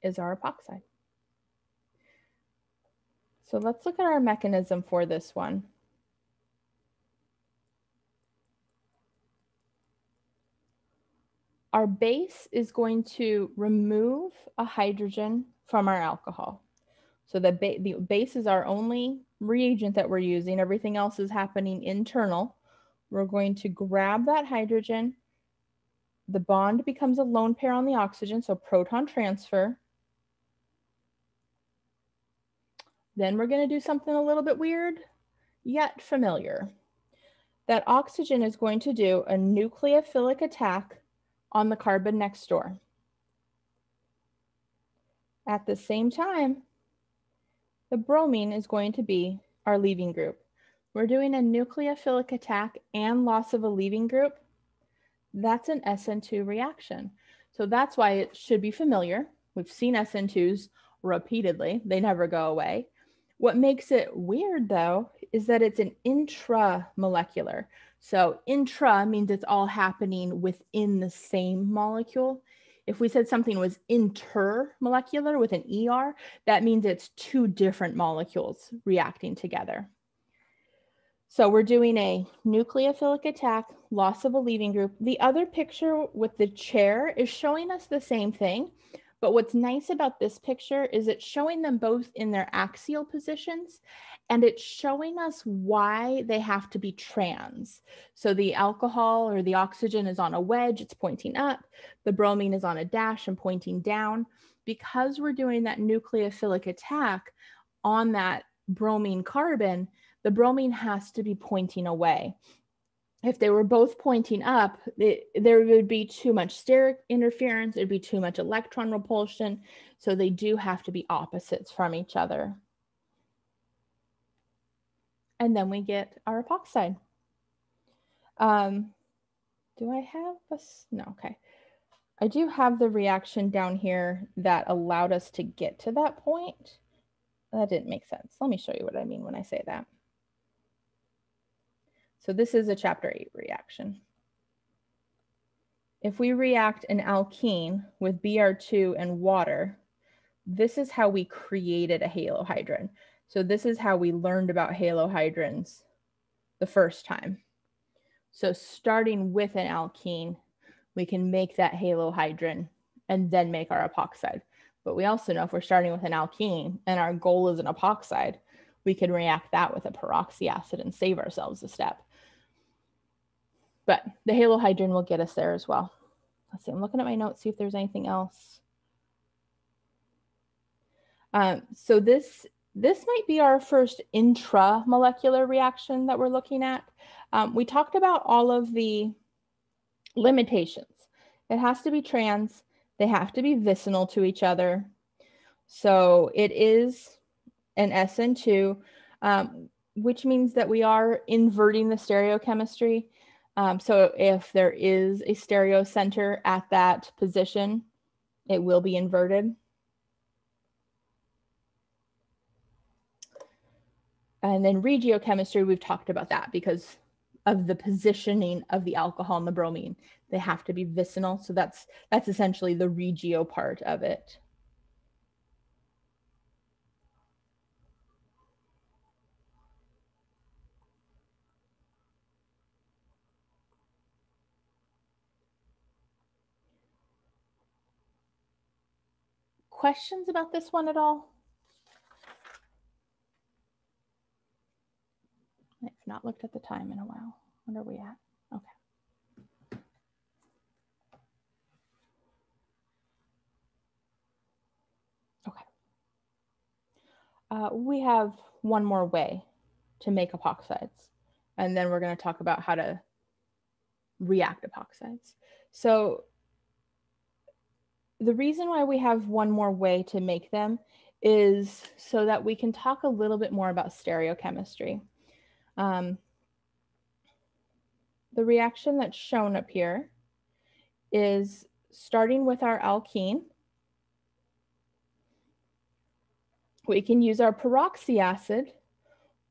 is our epoxide. So let's look at our mechanism for this one. Our base is going to remove a hydrogen from our alcohol. So the base is our only reagent that we're using. Everything else is happening internal. We're going to grab that hydrogen. The bond becomes a lone pair on the oxygen, so proton transfer. Then we're going to do something a little bit weird, yet familiar. That oxygen is going to do a nucleophilic attack on the carbon next door. At the same time, the bromine is going to be our leaving group. We're doing a nucleophilic attack and loss of a leaving group. That's an SN2 reaction. So that's why it should be familiar. We've seen SN2s repeatedly. They never go away. What makes it weird though, is that it's an intramolecular. So intra means it's all happening within the same molecule. If we said something was intermolecular with an ER, that means it's two different molecules reacting together. So we're doing a nucleophilic attack, loss of a leaving group. The other picture with the chair is showing us the same thing. But what's nice about this picture is it's showing them both in their axial positions, and it's showing us why they have to be trans. So the alcohol or the oxygen is on a wedge, it's pointing up. The bromine is on a dash and pointing down. Because we're doing that nucleophilic attack on that bromine carbon, the bromine has to be pointing away. If they were both pointing up, there would be too much steric interference, there'd be too much electron repulsion. So they do have to be opposites from each other. And then we get our epoxide. Do I have this? No, okay. I do have the reaction down here that allowed us to get to that point. That didn't make sense. Let me show you what I mean when I say that. So this is a chapter 8 reaction. If we react an alkene with Br2 and water, this is how we created a halohydrin. So this is how we learned about halohydrins the first time. So starting with an alkene, we can make that halohydrin and then make our epoxide. But we also know if we're starting with an alkene and our goal is an epoxide, we can react that with a peroxy acid and save ourselves a step. But the halohydrin will get us there as well. Let's see, I'm looking at my notes, see if there's anything else. So this might be our first intramolecular reaction that we're looking at. We talked about all of the limitations. It has to be trans, they have to be vicinal to each other. So it is an SN2, which means that we are inverting the stereochemistry. So if there is a stereo center at that position, it will be inverted. And then regiochemistry, we've talked about that because of the positioning of the alcohol and the bromine. They have to be vicinal. So that's essentially the regio part of it. Questions about this one at all? I've not looked at the time in a while. What are we at? Okay. Okay. We have one more way to make epoxides, and then we're going to talk about how to react epoxides. So the reason why we have one more way to make them is so that we can talk a little bit more about stereochemistry. The reaction that's shown up here is starting with our alkene. We can use our peroxy acid,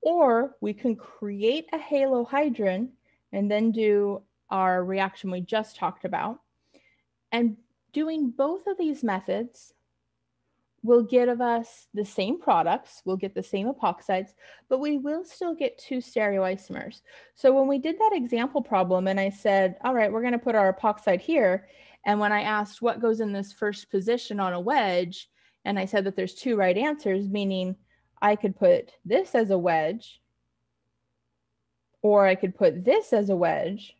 or we can create a halohydrin and then do our reaction we just talked about. And doing both of these methods will give us the same products. We'll get the same epoxides, but we will still get two stereoisomers. So when we did that example problem and I said, all right, we're going to put our epoxide here. And when I asked what goes in this first position on a wedge, and I said that there's two right answers, meaning I could put this as a wedge, or I could put this as a wedge.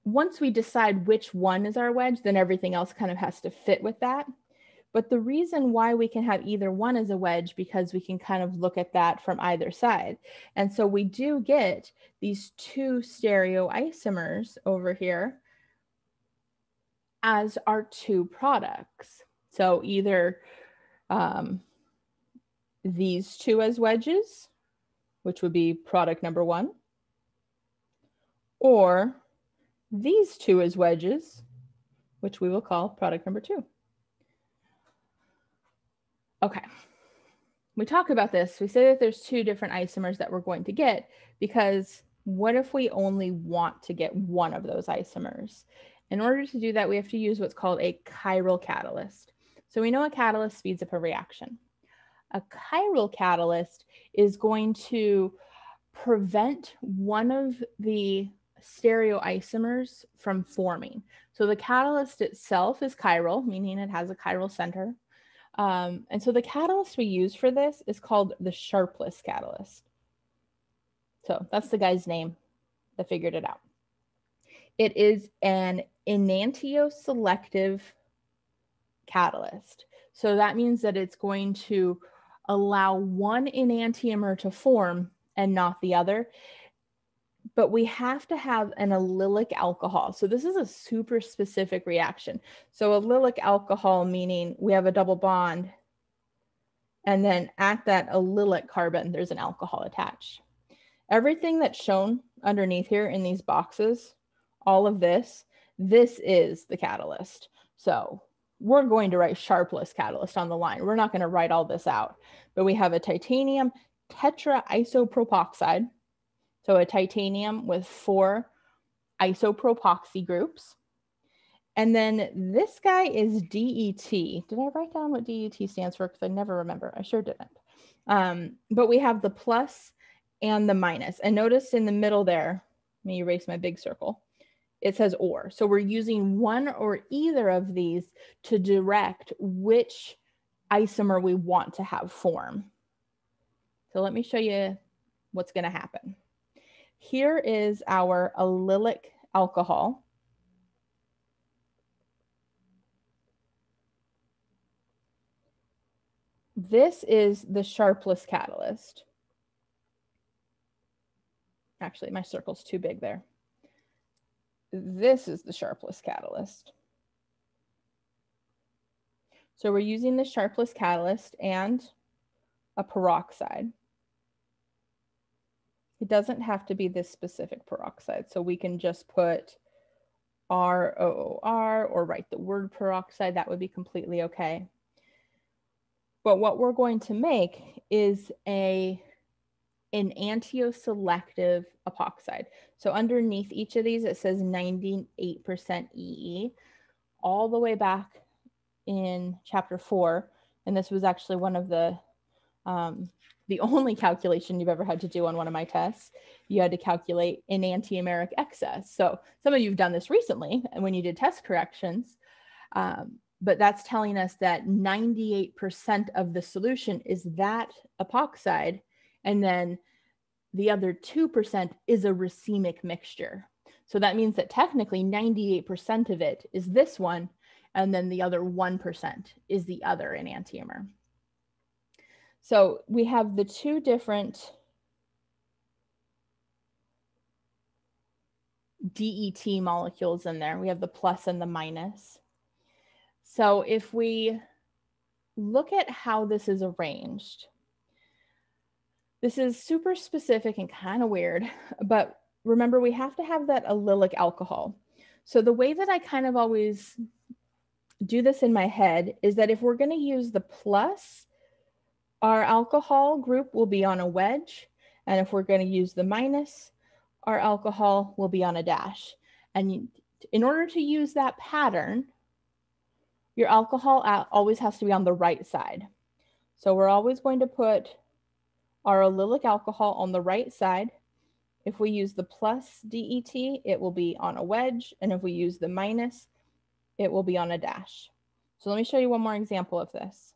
Once we decide which one is our wedge, then everything else kind of has to fit with that. But the reason why we can have either one as a wedge, because we can kind of look at that from either side. And so we do get these two stereoisomers over here as our two products. So either these two as wedges, which would be product number one, or these two as wedges, which we will call product number two. Okay, we talk about this. We say that there's two different isomers that we're going to get, because what if we only want to get one of those isomers? In order to do that, we have to use what's called a chiral catalyst. So we know a catalyst speeds up a reaction. A chiral catalyst is going to prevent one of the stereoisomers from forming. So the catalyst itself is chiral, meaning it has a chiral center. And so the catalyst we use for this is called the Sharpless catalyst. So that's the guy's name that figured it out. It is an enantioselective catalyst. So that means that it's going to allow one enantiomer to form and not the other. But we have to have an allylic alcohol. So this is a super specific reaction. So allylic alcohol, meaning we have a double bond, and then at that allylic carbon, there's an alcohol attached. Everything that's shown underneath here in these boxes, all of this is the catalyst. So we're going to write Sharpless catalyst on the line. We're not going to write all this out, but we have a titanium tetraisopropoxide. So a titanium with 4 isopropoxy groups. And then this guy is DET. Did I write down what DET stands for? Because I never remember. I sure didn't. But we have the plus and the minus. And notice in the middle there, let me erase my big circle, it says or. So we're using one or either of these to direct which isomer we want to have form. So let me show you what's going to happen. Here is our allylic alcohol. This is the Sharpless catalyst. Actually, my circle's too big there. This is the Sharpless catalyst. So we're using the Sharpless catalyst and a peroxide. It doesn't have to be this specific peroxide. So we can just put ROOR or write the word peroxide. That would be completely okay. But what we're going to make is an enantioselective epoxide. So underneath each of these, it says 98% EE. All the way back in chapter 4, and this was actually one of the only calculation you've ever had to do on one of my tests. You had to calculate enantiomeric excess. So some of you have done this recently when you did test corrections, but that's telling us that 98% of the solution is that epoxide, and then the other 2% is a racemic mixture. So that means that technically 98% of it is this one, and then the other 1% is the other enantiomer. So we have the two different DET molecules in there. We have the plus and the minus. So if we look at how this is arranged. This is super specific and kind of weird, but remember we have to have that allylic alcohol. So the way that I kind of always do this in my head is that if we're going to use the plus, our alcohol group will be on a wedge. And if we're going to use the minus, our alcohol will be on a dash. And in order to use that pattern, your alcohol always has to be on the right side. So we're always going to put our allylic alcohol on the right side. If we use the plus DET, it will be on a wedge. And if we use the minus, it will be on a dash. So let me show you one more example of this.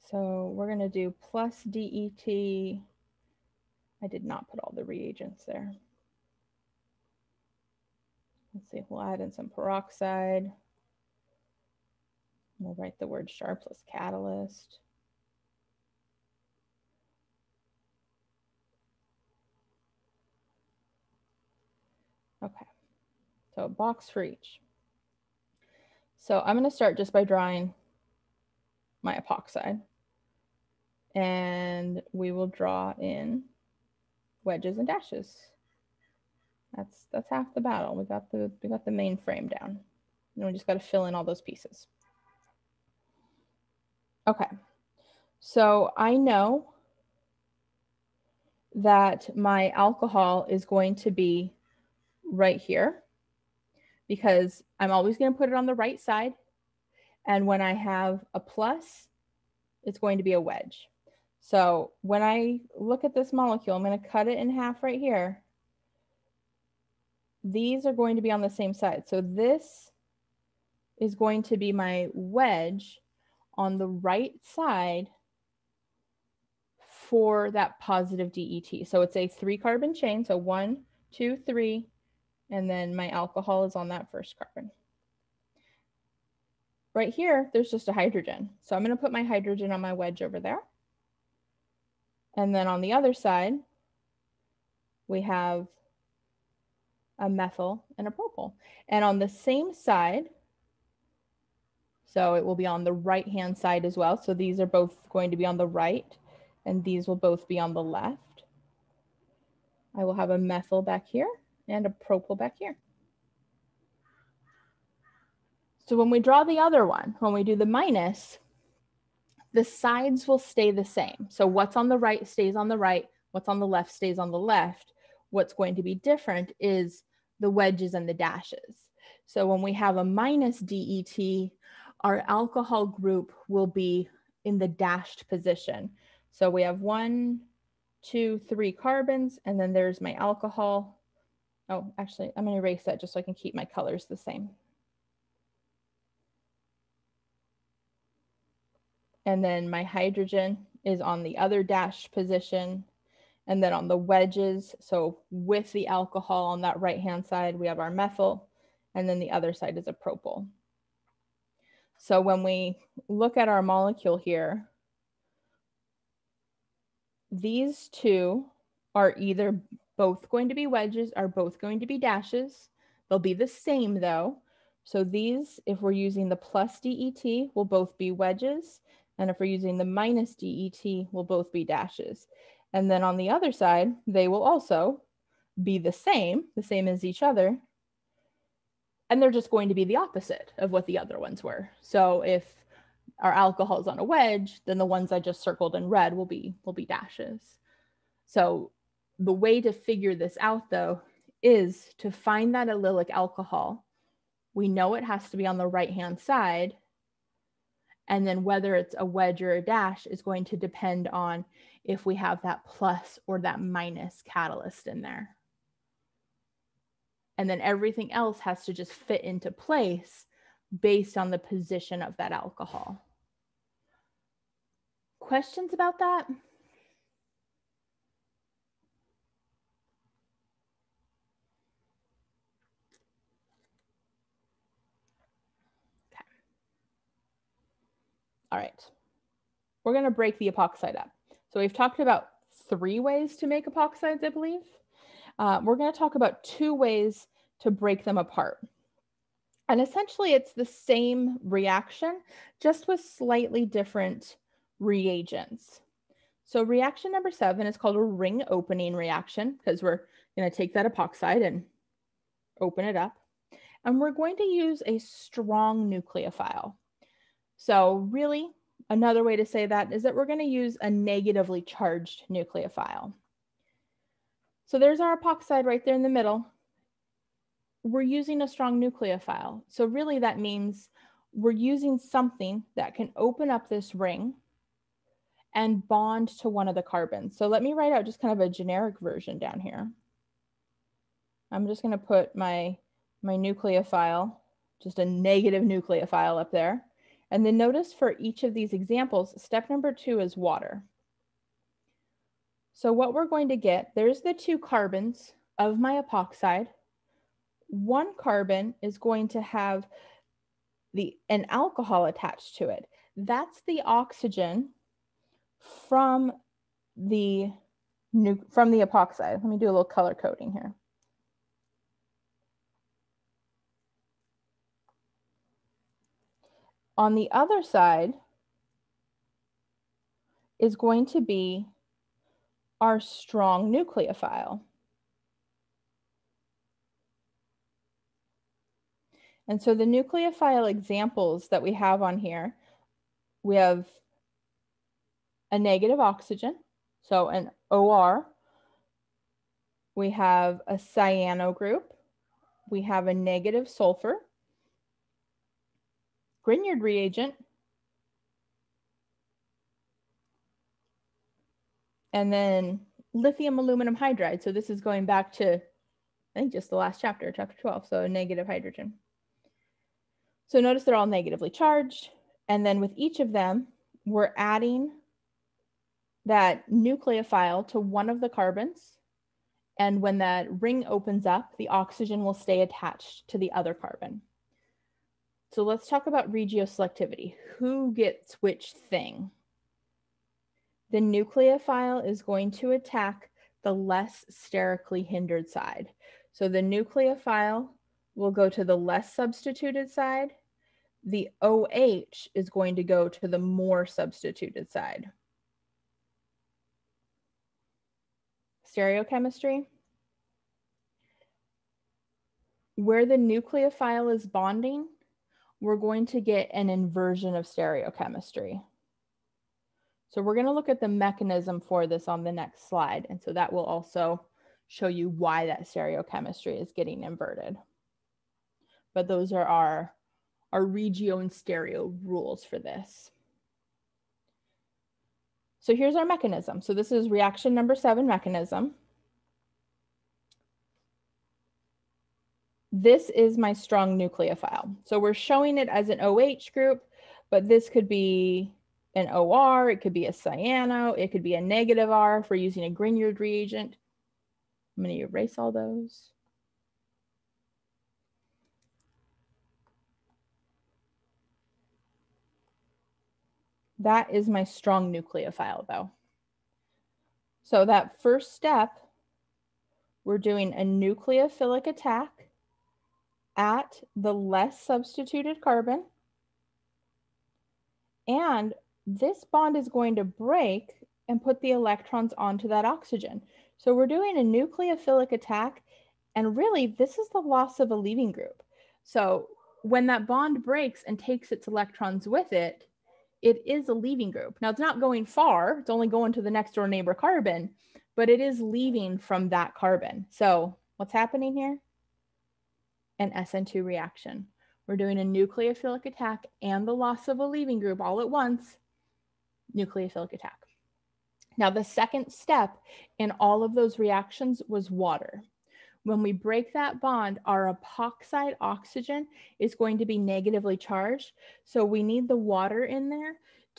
So we're going to do plus DET. I did not put all the reagents there. Let's see, we'll add in some peroxide. We'll write the word sharpless catalyst. Okay, so a box for each. So I'm going to start just by drawing my epoxide. And we will draw in wedges and dashes. That's half the battle. We got the main frame down. And we just got to fill in all those pieces. Okay, so I know that my alcohol is going to be right here because I'm always going to put it on the right side. And when I have a plus, it's going to be a wedge. So when I look at this molecule, I'm going to cut it in half right here. These are going to be on the same side. So this is going to be my wedge on the right side for that positive DET. So it's a 3-carbon chain. So 1, 2, 3, and then my alcohol is on that first carbon. Right here, there's just a hydrogen. So I'm going to put my hydrogen on my wedge over there. And then on the other side, we have a methyl and a propyl. And on the same side, so it will be on the right-hand side as well. So these are both going to be on the right, and these will both be on the left. I will have a methyl back here and a propyl back here. So when we draw the other one, when we do the minus, the sides will stay the same. So what's on the right stays on the right, what's on the left stays on the left. What's going to be different is the wedges and the dashes. So when we have a minus DET, our alcohol group will be in the dashed position. So we have 1, 2, 3 carbons, and then there's my alcohol. Oh, actually, I'm going to erase that just so I can keep my colors the same. And then my hydrogen is on the other dashed position. And then on the wedges, so with the alcohol on that right-hand side, we have our methyl, and then the other side is a propyl. So when we look at our molecule here, these two are either both going to be wedges or both going to be dashes. They'll be the same though. So these, if we're using the plus DET, will both be wedges. And if we're using the minus DET, will both be dashes. And then on the other side, they will also be the same as each other. And they're just going to be the opposite of what the other ones were. So if our alcohol is on a wedge, then the ones I just circled in red will be dashes. So the way to figure this out though, is to find that allylic alcohol. We know it has to be on the right-hand side. And then whether it's a wedge or a dash is going to depend on if we have that plus or that minus catalyst in there. And then everything else has to just fit into place based on the position of that alcohol. Questions about that? Okay. All right. We're going to break the epoxide up. So we've talked about 3 ways to make epoxides, I believe. We're going to talk about 2 ways to break them apart. And essentially it's the same reaction, just with slightly different reagents. So reaction number 7 is called a ring opening reaction, because we're going to take that epoxide and open it up. And we're going to use a strong nucleophile. So really, another way to say that is that we're going to use a negatively charged nucleophile. So there's our epoxide right there in the middle. We're using a strong nucleophile. So really that means we're using something that can open up this ring and bond to one of the carbons. So let me write out just kind of a generic version down here. I'm just going to put my nucleophile, just a negative nucleophile up there. And then notice for each of these examples, step number 2 is water. So what we're going to get, there's the 2 carbons of my epoxide. One carbon is going to have an alcohol attached to it. That's the oxygen from the epoxide. Let me do a little color coding here. On the other side is going to be our strong nucleophile. And so the nucleophile examples that we have on here, we have a negative oxygen, so an OR. We have a cyano group. We have a negative sulfur. Grignard reagent. And then lithium aluminum hydride. So this is going back to, I think, just the last chapter, chapter 12, so negative hydrogen. So notice they're all negatively charged. And then with each of them, we're adding that nucleophile to one of the carbons. And when that ring opens up, the oxygen will stay attached to the other carbon. So let's talk about regioselectivity. Who gets which thing? The nucleophile is going to attack the less sterically hindered side. So the nucleophile will go to the less substituted side. The OH is going to go to the more substituted side. Stereochemistry. Where the nucleophile is bonding, we're going to get an inversion of stereochemistry. So we're going to look at the mechanism for this on the next slide. And so that will also show you why that stereochemistry is getting inverted. But those are our regio and stereo rules for this. So here's our mechanism. So this is reaction number 7 mechanism. This is my strong nucleophile. So we're showing it as an OH group, but this could be an OR, it could be a cyano, it could be a negative R if we're using a Grignard reagent. I'm going to erase all those. That is my strong nucleophile though. So that first step, we're doing a nucleophilic attack at the less substituted carbon. And this bond is going to break and put the electrons onto that oxygen. So we're doing a nucleophilic attack, and really this is the loss of a leaving group. So when that bond breaks and takes its electrons with it, it is a leaving group. Now it's not going far, it's only going to the next door neighbor carbon, but it is leaving from that carbon. So what's happening here? An SN2 reaction. We're doing a nucleophilic attack and the loss of a leaving group all at once. Nucleophilic attack. Now the second step in all of those reactions was water. When we break that bond, our epoxide oxygen is going to be negatively charged. So we need the water in there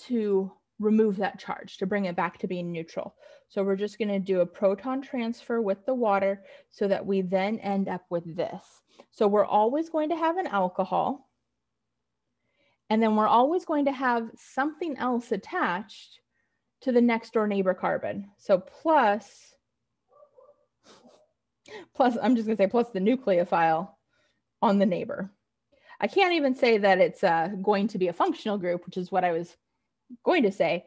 to remove that charge, to bring it back to being neutral. So we're just going to do a proton transfer with the water so that we then end up with this. So we're always going to have an alcohol. And then we're always going to have something else attached to the next door neighbor carbon. So plus, I'm just gonna say plus the nucleophile on the neighbor. I can't even say that it's going to be a functional group, which is what I was going to say.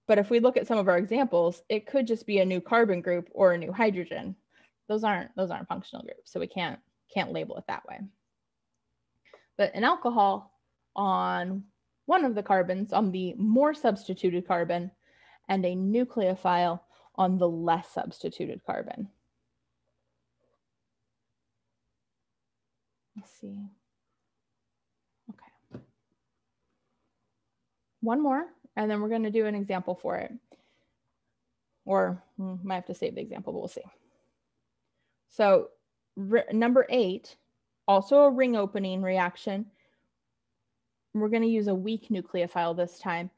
But if we look at some of our examples, it could just be a new carbon group or a new hydrogen. Those aren't functional groups, so we can't label it that way. But an alcohol on one of the carbons, on the more substituted carbon, and a nucleophile on the less substituted carbon. Let's see. Okay. One more, and then we're going to do an example for it. Or might have to save the example, but we'll see. So number 8, also a ring opening reaction. We're going to use a weak nucleophile this time.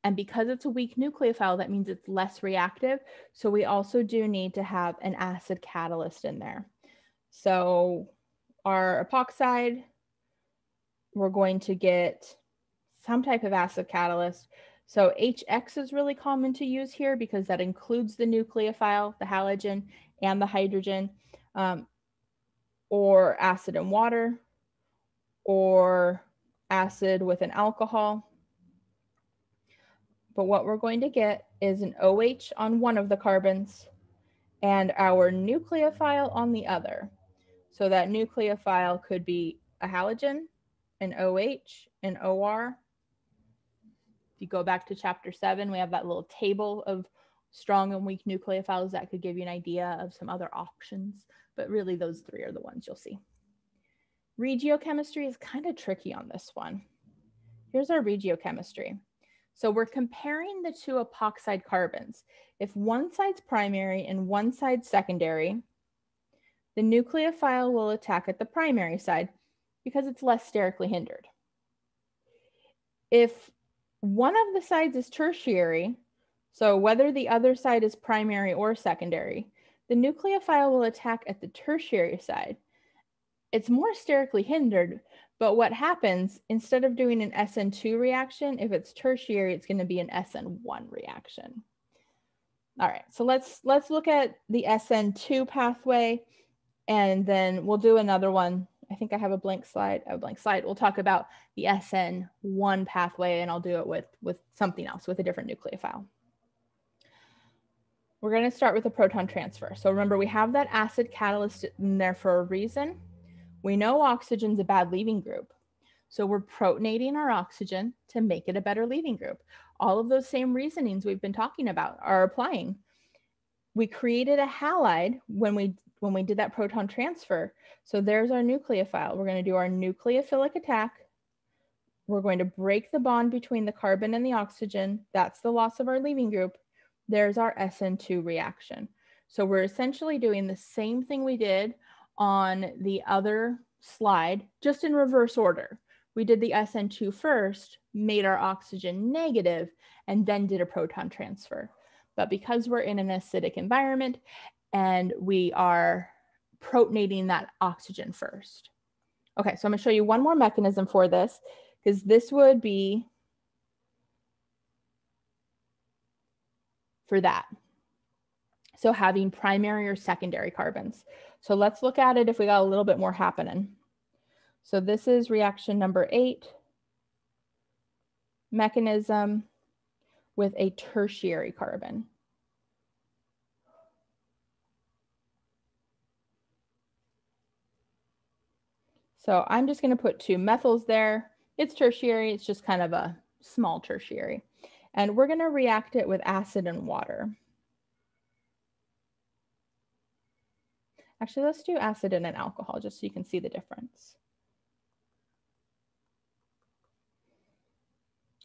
And because it's a weak nucleophile, that means it's less reactive. So we also do need to have an acid catalyst in there. So our epoxide, we're going to get some type of acid catalyst. So HX is really common to use here because that includes the nucleophile, the halogen, and the hydrogen, or acid and water, or acid with an alcohol. But what we're going to get is an OH on one of the carbons and our nucleophile on the other. So that nucleophile could be a halogen, an OH, an OR. If you go back to chapter 7, we have that little table of strong and weak nucleophiles that could give you an idea of some other options, but really those 3 are the ones you'll see. Regiochemistry is kind of tricky on this one. Here's our regiochemistry. So we're comparing the 2 epoxide carbons. If one side's primary and one side's secondary, the nucleophile will attack at the primary side because it's less sterically hindered. If one of the sides is tertiary, so whether the other side is primary or secondary, the nucleophile will attack at the tertiary side. It's more sterically hindered, but what happens, instead of doing an SN2 reaction, if it's tertiary, it's going to be an SN1 reaction. All right, so let's look at the SN2 pathway, and then we'll do another one. I think I have a blank slide. We'll talk about the SN1 pathway, and I'll do it with something else, with a different nucleophile. We're going to start with a proton transfer. So remember, we have that acid catalyst in there for a reason. We know oxygen's a bad leaving group. So we're protonating our oxygen to make it a better leaving group. All of those same reasonings we've been talking about are applying. We created a halide when we did that proton transfer. So there's our nucleophile. We're going to do our nucleophilic attack. We're going to break the bond between the carbon and the oxygen. That's the loss of our leaving group. There's our SN2 reaction. So we're essentially doing the same thing we did on the other slide, just in reverse order. We did the SN2 first, made our oxygen negative, and then did a proton transfer. But because we're in an acidic environment and we are protonating that oxygen first. Okay, so I'm gonna show you one more mechanism for this, because this would be for that. So having primary or secondary carbons. So let's look at it if we got a little bit more happening. So this is reaction number 8, mechanism with a tertiary carbon. So I'm just going to put 2 methyls there. It's tertiary, it's just kind of a small tertiary. And we're going to react it with acid and water. Actually, let's do acid and an alcohol just so you can see the difference.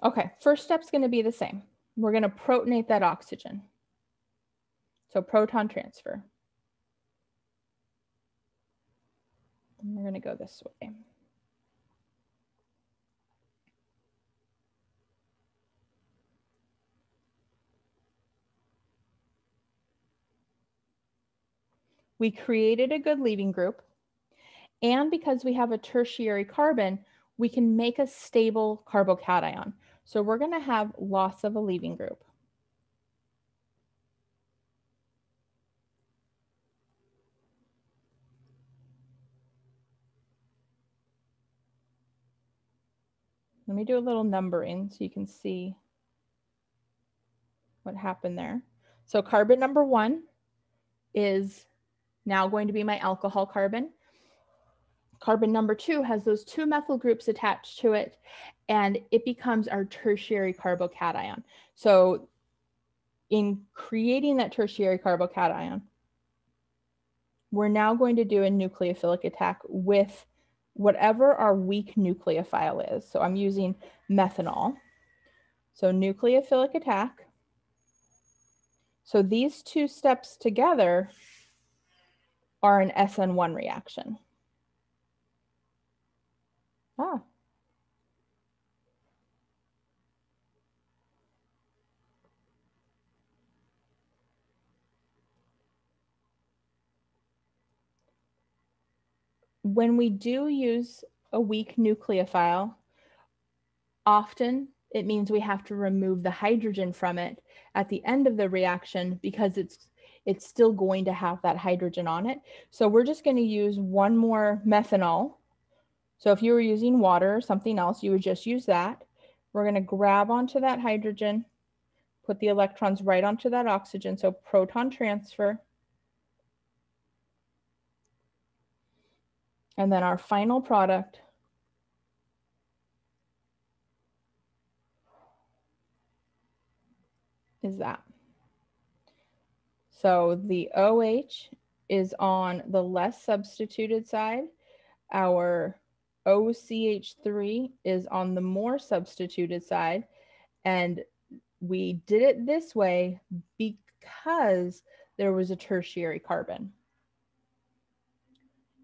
Okay, first step's going to be the same. We're going to protonate that oxygen. So proton transfer. And we're going to go this way. We created a good leaving group. And because we have a tertiary carbon, we can make a stable carbocation. So we're going to have loss of a leaving group. Let me do a little numbering so you can see what happened there. So carbon number 1 is now going to be my alcohol carbon. Carbon number 2 has those 2 methyl groups attached to it, and it becomes our tertiary carbocation. So in creating that tertiary carbocation, we're now going to do a nucleophilic attack with whatever our weak nucleophile is. So I'm using methanol. So nucleophilic attack. So these 2 steps together are an SN1 reaction. When we do use a weak nucleophile, often it means we have to remove the hydrogen from it at the end of the reaction because it's still going to have that hydrogen on it. So we're just going to use one more methanol. So if you were using water or something else, you would just use that. We're going to grab onto that hydrogen, put the electrons right onto that oxygen, so proton transfer. And then our final product is that. So the OH is on the less substituted side. Our OCH3 is on the more substituted side. And we did it this way because there was a tertiary carbon.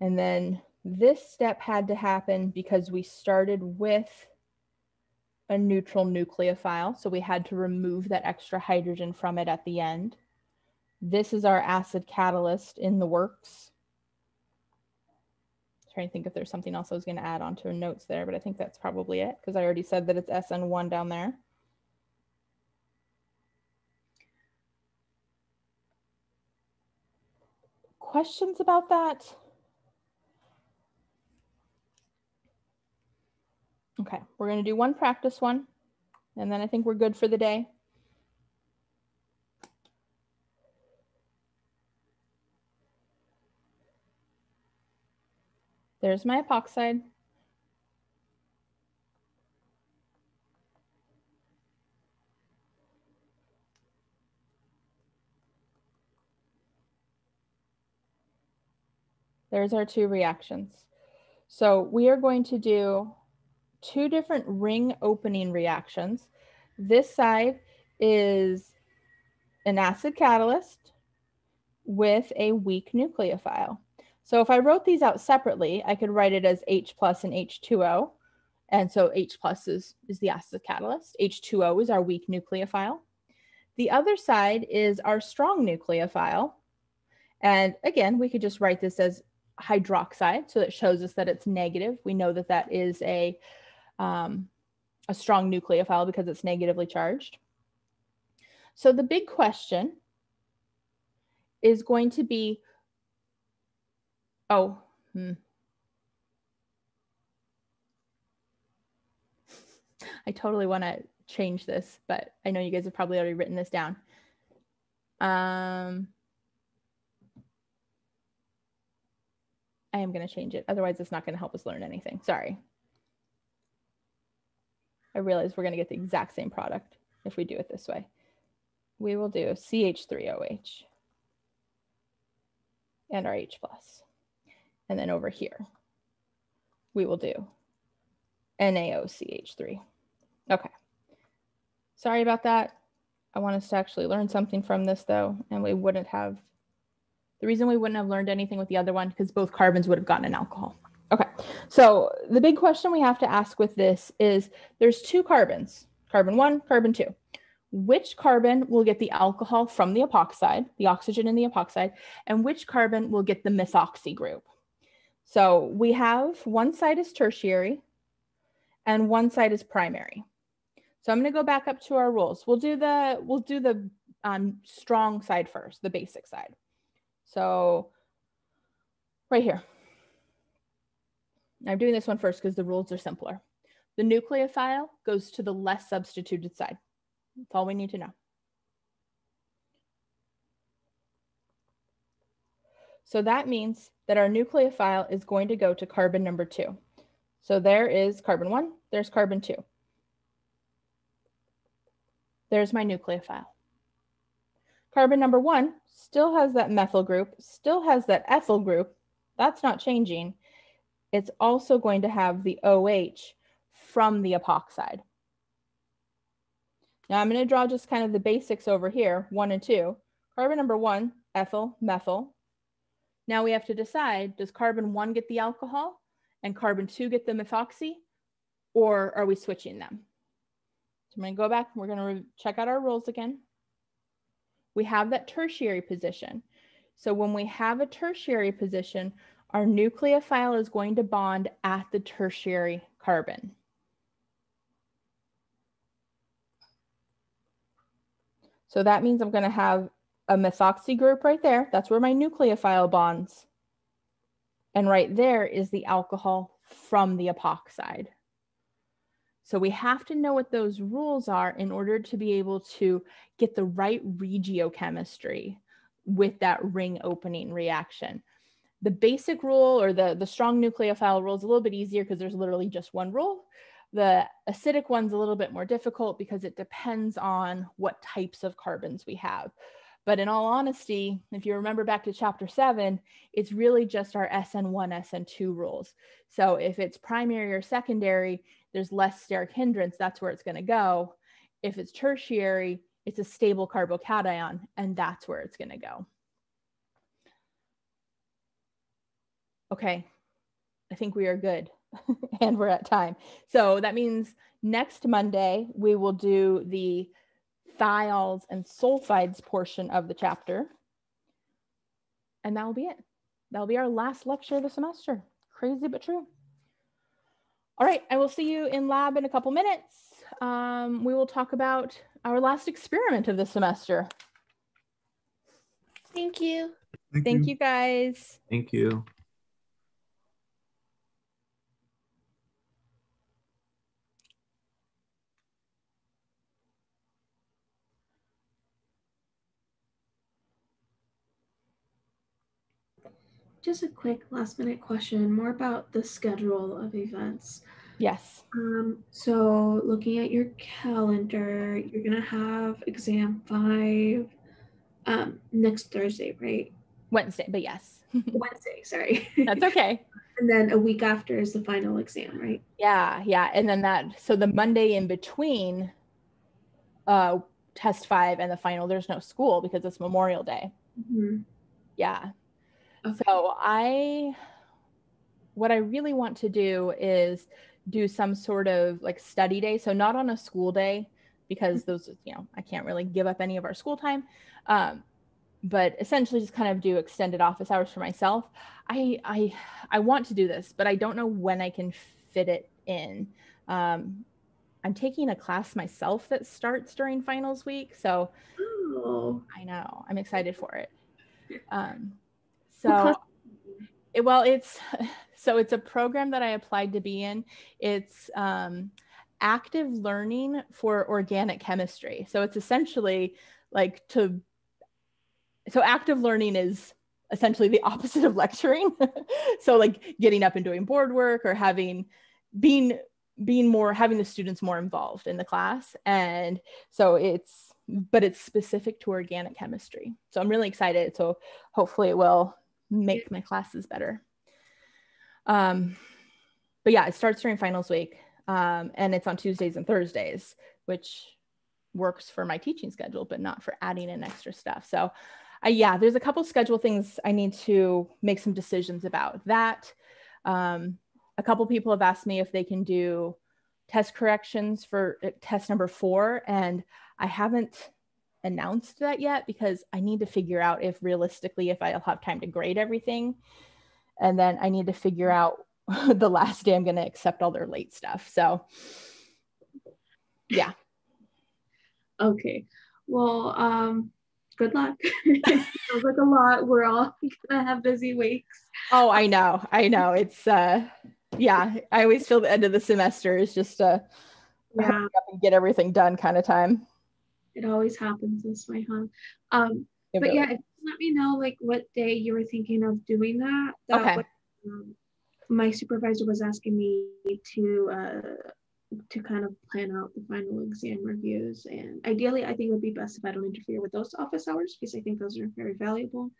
And then this step had to happen because we started with a neutral nucleophile. So we had to remove that extra hydrogen from it at the end. This is our acid catalyst in the works. I'm trying to think if there's something else I was going to add onto notes there, but I think that's probably it because I already said that it's SN1 down there. Questions about that? Okay, we're going to do one practice one, and then I think we're good for the day. There's my epoxide. There's our 2 reactions. So we are going to do 2 different ring opening reactions. This side is an acid catalyst with a weak nucleophile. So if I wrote these out separately, I could write it as H plus and H2O. And so H plus is the acid catalyst. H2O is our weak nucleophile. The other side is our strong nucleophile. And again, we could just write this as hydroxide. So that shows us that it's negative. We know that that is a strong nucleophile because it's negatively charged. So the big question is going to be, I totally want to change this, but I know you guys have probably already written this down. I am going to change it. Otherwise, it's not going to help us learn anything. Sorry. I realize we're going to get the exact same product if we do it this way. We will do CH3OH and our H plus. And then over here, we will do NaOCH3. Okay. Sorry about that. I want us to actually learn something from this though, and we wouldn't have, the reason we wouldn't have learned anything with the other one, because both carbons would have gotten an alcohol. Okay, so the big question we have to ask with this is there's 2 carbons, carbon 1, carbon 2. Which carbon will get the alcohol from the epoxide, the oxygen in the epoxide, and which carbon will get the methoxy group? So we have one side is tertiary and one side is primary. So I'm going to go back up to our rules. We'll do the strong side first, the basic side. So right here. I'm doing this one first because the rules are simpler. The nucleophile goes to the less substituted side. That's all we need to know. So that means that our nucleophile is going to go to carbon number 2. So there is carbon 1, there's carbon 2. There's my nucleophile. Carbon number 1 still has that methyl group, still has that ethyl group. That's not changing. It's also going to have the OH from the epoxide. Now I'm going to draw just kind of the basics over here, 1 and 2. Carbon number 1, ethyl, methyl. Now we have to decide, does carbon 1 get the alcohol and carbon 2 get the methoxy, or are we switching them? So I'm going to go back. We're going to check out our rules again. We have that tertiary position. So when we have a tertiary position, our nucleophile is going to bond at the tertiary carbon. So that means I'm going to have a methoxy group right there. That's where my nucleophile bonds. And right there is the alcohol from the epoxide. So we have to know what those rules are in order to be able to get the right regiochemistry with that ring opening reaction. The basic rule, or the strong nucleophile rule, is a little bit easier because there's literally just one rule. The acidic one's a little bit more difficult because it depends on what types of carbons we have. But in all honesty, if you remember back to chapter 7, it's really just our SN1, SN2 rules. So if it's primary or secondary, there's less steric hindrance, that's where it's going to go. If it's tertiary, it's a stable carbocation, and that's where it's going to go. Okay, I think we are good and we're at time. So that means next Monday, we will do the thiols and sulfides portion of the chapter. And that will be it. That'll be our last lecture of the semester. Crazy, but true. All right, I will see you in lab in a couple minutes. We will talk about our last experiment of the semester. Thank you. Thank you guys. Thank you. Just a quick last minute question, more about the schedule of events. Yes. So looking at your calendar, you're gonna have exam 5 next Thursday, right? Wednesday, but yes. Wednesday, sorry. That's okay. And then a week after is the final exam, right? Yeah. And then so the Monday in between test 5 and the final, there's no school because it's Memorial Day. Mm-hmm. Yeah. Okay. So what I really want to do is do some sort of like study day. So not on a school day, because those, I can't really give up any of our school time. But essentially just kind of do extended office hours for myself. I want to do this, but I don't know when I can fit it in. I'm taking a class myself that starts during finals week. So I know, I'm excited for it. It's a program that I applied to be in. It's active learning for organic chemistry. So it's essentially so active learning is essentially the opposite of lecturing. So like getting up and doing board work or having the students more involved in the class. And so it's specific to organic chemistry. So I'm really excited. So hopefully it will make my classes better. But yeah, it starts during finals week. And it's on Tuesdays and Thursdays, which works for my teaching schedule, but not for adding in extra stuff. So there's a couple schedule things I need to make some decisions about that. A couple people have asked me if they can do test corrections for test number 4. And I haven't announced that yet because I need to figure out if I'll have time to grade everything. And then I need to figure out the last day I'm going to accept all their late stuff. So yeah. Okay. Well, good luck. Sounds like a lot. We're all gonna have busy weeks. Oh, I know. It's Yeah, I always feel the end of the semester is just a hurry Yeah, up and get everything done kind of time. it always happens this way, huh? It But really- yeah, let me know like what day you were thinking of doing that. Okay. Way, my supervisor was asking me to kind of plan out the final exam reviews, and ideally I think it would be best if I don't interfere with those office hours because I think those are very valuable.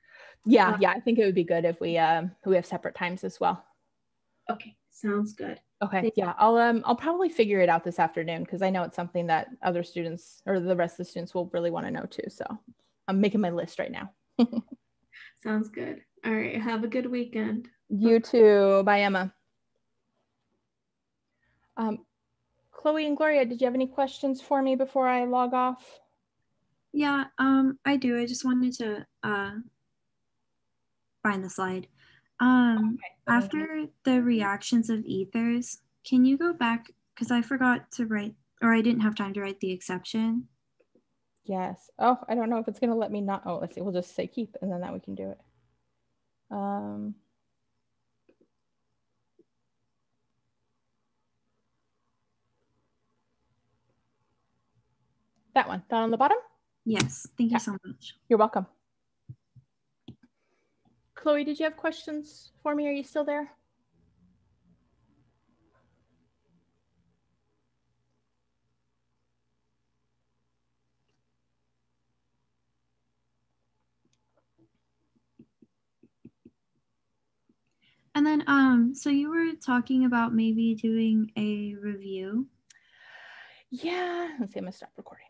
Yeah, I think it would be good if we have separate times as well. Okay, sounds good. Okay, yeah, I'll probably figure it out this afternoon because I know it's something that other students or the rest of the students will really want to know too. So I'm making my list right now. Sounds good. All right, have a good weekend. You too. Bye, Emma. Chloe and Gloria, did you have any questions for me before I log off? Yeah, I do. I just wanted to find the slide. After the reactions of ethers, can you go back? Because I forgot to write, or I didn't have time to write the exception. Yes. Oh, I don't know if it's going to let me not. Oh, let's see. We'll just say keep, and then that we can do it. That one down on the bottom? Yes, thank you so much. You're welcome. Chloe, did you have questions for me? Are you still there? And then, so you were talking about maybe doing a review. Yeah. Let's see. I'm going to stop recording.